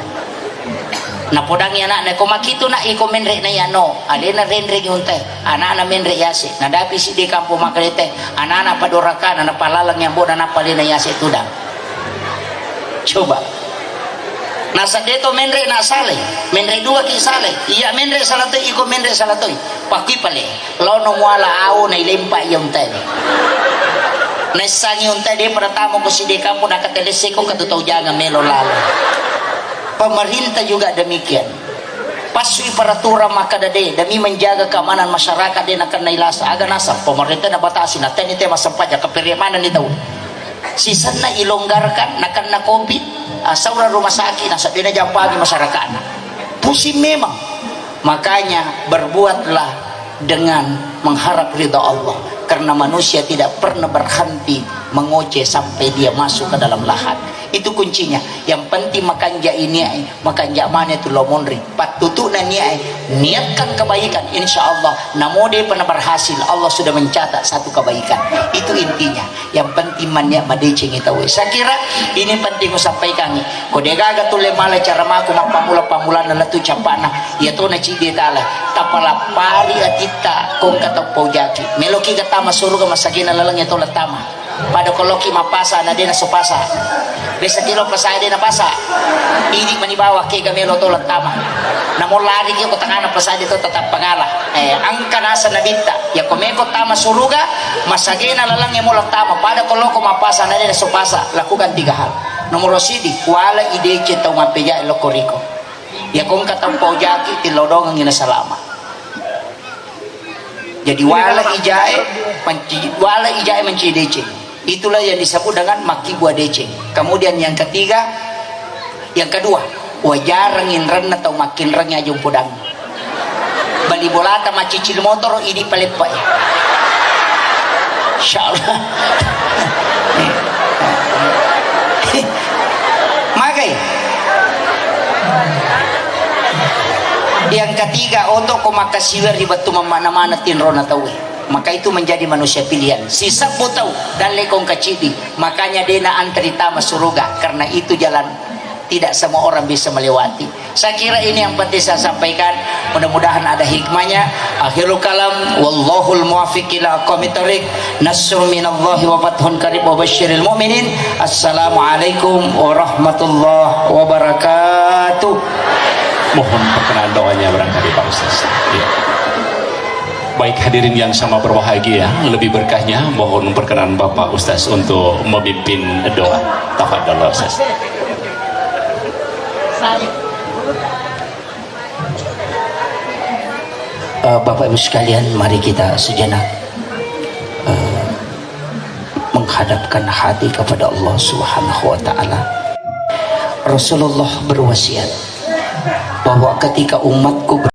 Speaker 1: Na podang yan na kumakito na ikomenre na yan no ali na renre yunte ana na menre yasi na dapi si di kampo makalite ana na padorakan na palalang yan bo na napali na yasi tudang. Coba nasa dito menre na sale menre dua ki sale iya menre salatoy iko menre salatoy paki pale lo no muala au na ilimpa yunte na sangi yunte di pertama ko si di kampo nakatelese ko katutaw jangan melo lalo. Pemerintah juga demikian. Pasui peraturan maka dade demi menjaga keamanan masyarakat dia akan nailasa aga nasa pemerintah na batasi na tenite masampaja keperimanan itu. Sisan na ilonggarkan nakan na COVID saura rumah sakit nasa dina jam pagi masyarakat. Pusing memang. Makanya berbuatlah dengan mengharap ridha Allah, karena manusia tidak pernah berhenti mengoceh sampai dia masuk ke dalam lahat. Itu kuncinya. Yang penting makan ja ini makan ja mana itu lomonri patutu na niatkan kebaikan, insya Allah namo dia pernah berhasil. Allah sudah mencatat satu kebaikan. Itu intinya. Yang penting manyak madecing itu. Saya kira ini penting saya sampaikan. Kode gaga tule mala cara maku mapamula na tu capana ya to na cide tala tapala pari atita kong kata pojaki meloki kata masuruga masagina lalang itu latama pada koloki mapasa na dena sopasa besa kilo pasay dena pasa idi manibawa ke gamelo to latama namon lari ko tangana pasay dito tetap pangala angka nasa nabita ya komeko tama suruga masagina lalang mo latama pada koloko mapasa na dena sopasa lakukan 3 hal. Nomor sidi wala ide cetau mapeja lokoriko ya kong katampaw jaki tilodong ang inasalama. Jadi wala ijae mencidece. Itulah yang disebut dengan maki buah deceng. Kemudian yang kedua wajarang inran atau makin rengnya jung podang. Bali bolata macicil motor ini palepai. Insyaallah. Makai. Yang ketiga untuk komakasiwer di batu mana-mana tinrona tahu. Maka itu menjadi manusia pilihan. Sisa tahu dan lekong kacidi. Makanya dena antrita masuruga karena itu jalan tidak semua orang bisa melewati. Saya kira ini yang penting saya sampaikan. Mudah-mudahan ada hikmahnya. Akhirul kalam wallahul muwaffiq ila aqwamit thoriq. Nasrun minallahi wa fathun qarib wa basyiril mu'minin. Assalamualaikum warahmatullahi wabarakatuh.
Speaker 3: Mohon perkenan doanya barangkali Pak Ustaz. Ya. Baik hadirin yang sama berbahagia, lebih berkahnya mohon perkenan Bapak Ustaz untuk memimpin doa. Tafadhol Ustaz.
Speaker 2: Bapak Ibu sekalian, mari kita sejenak menghadapkan hati kepada Allah Subhanahu wa taala. Rasulullah berwasiat bahwa ketika umatku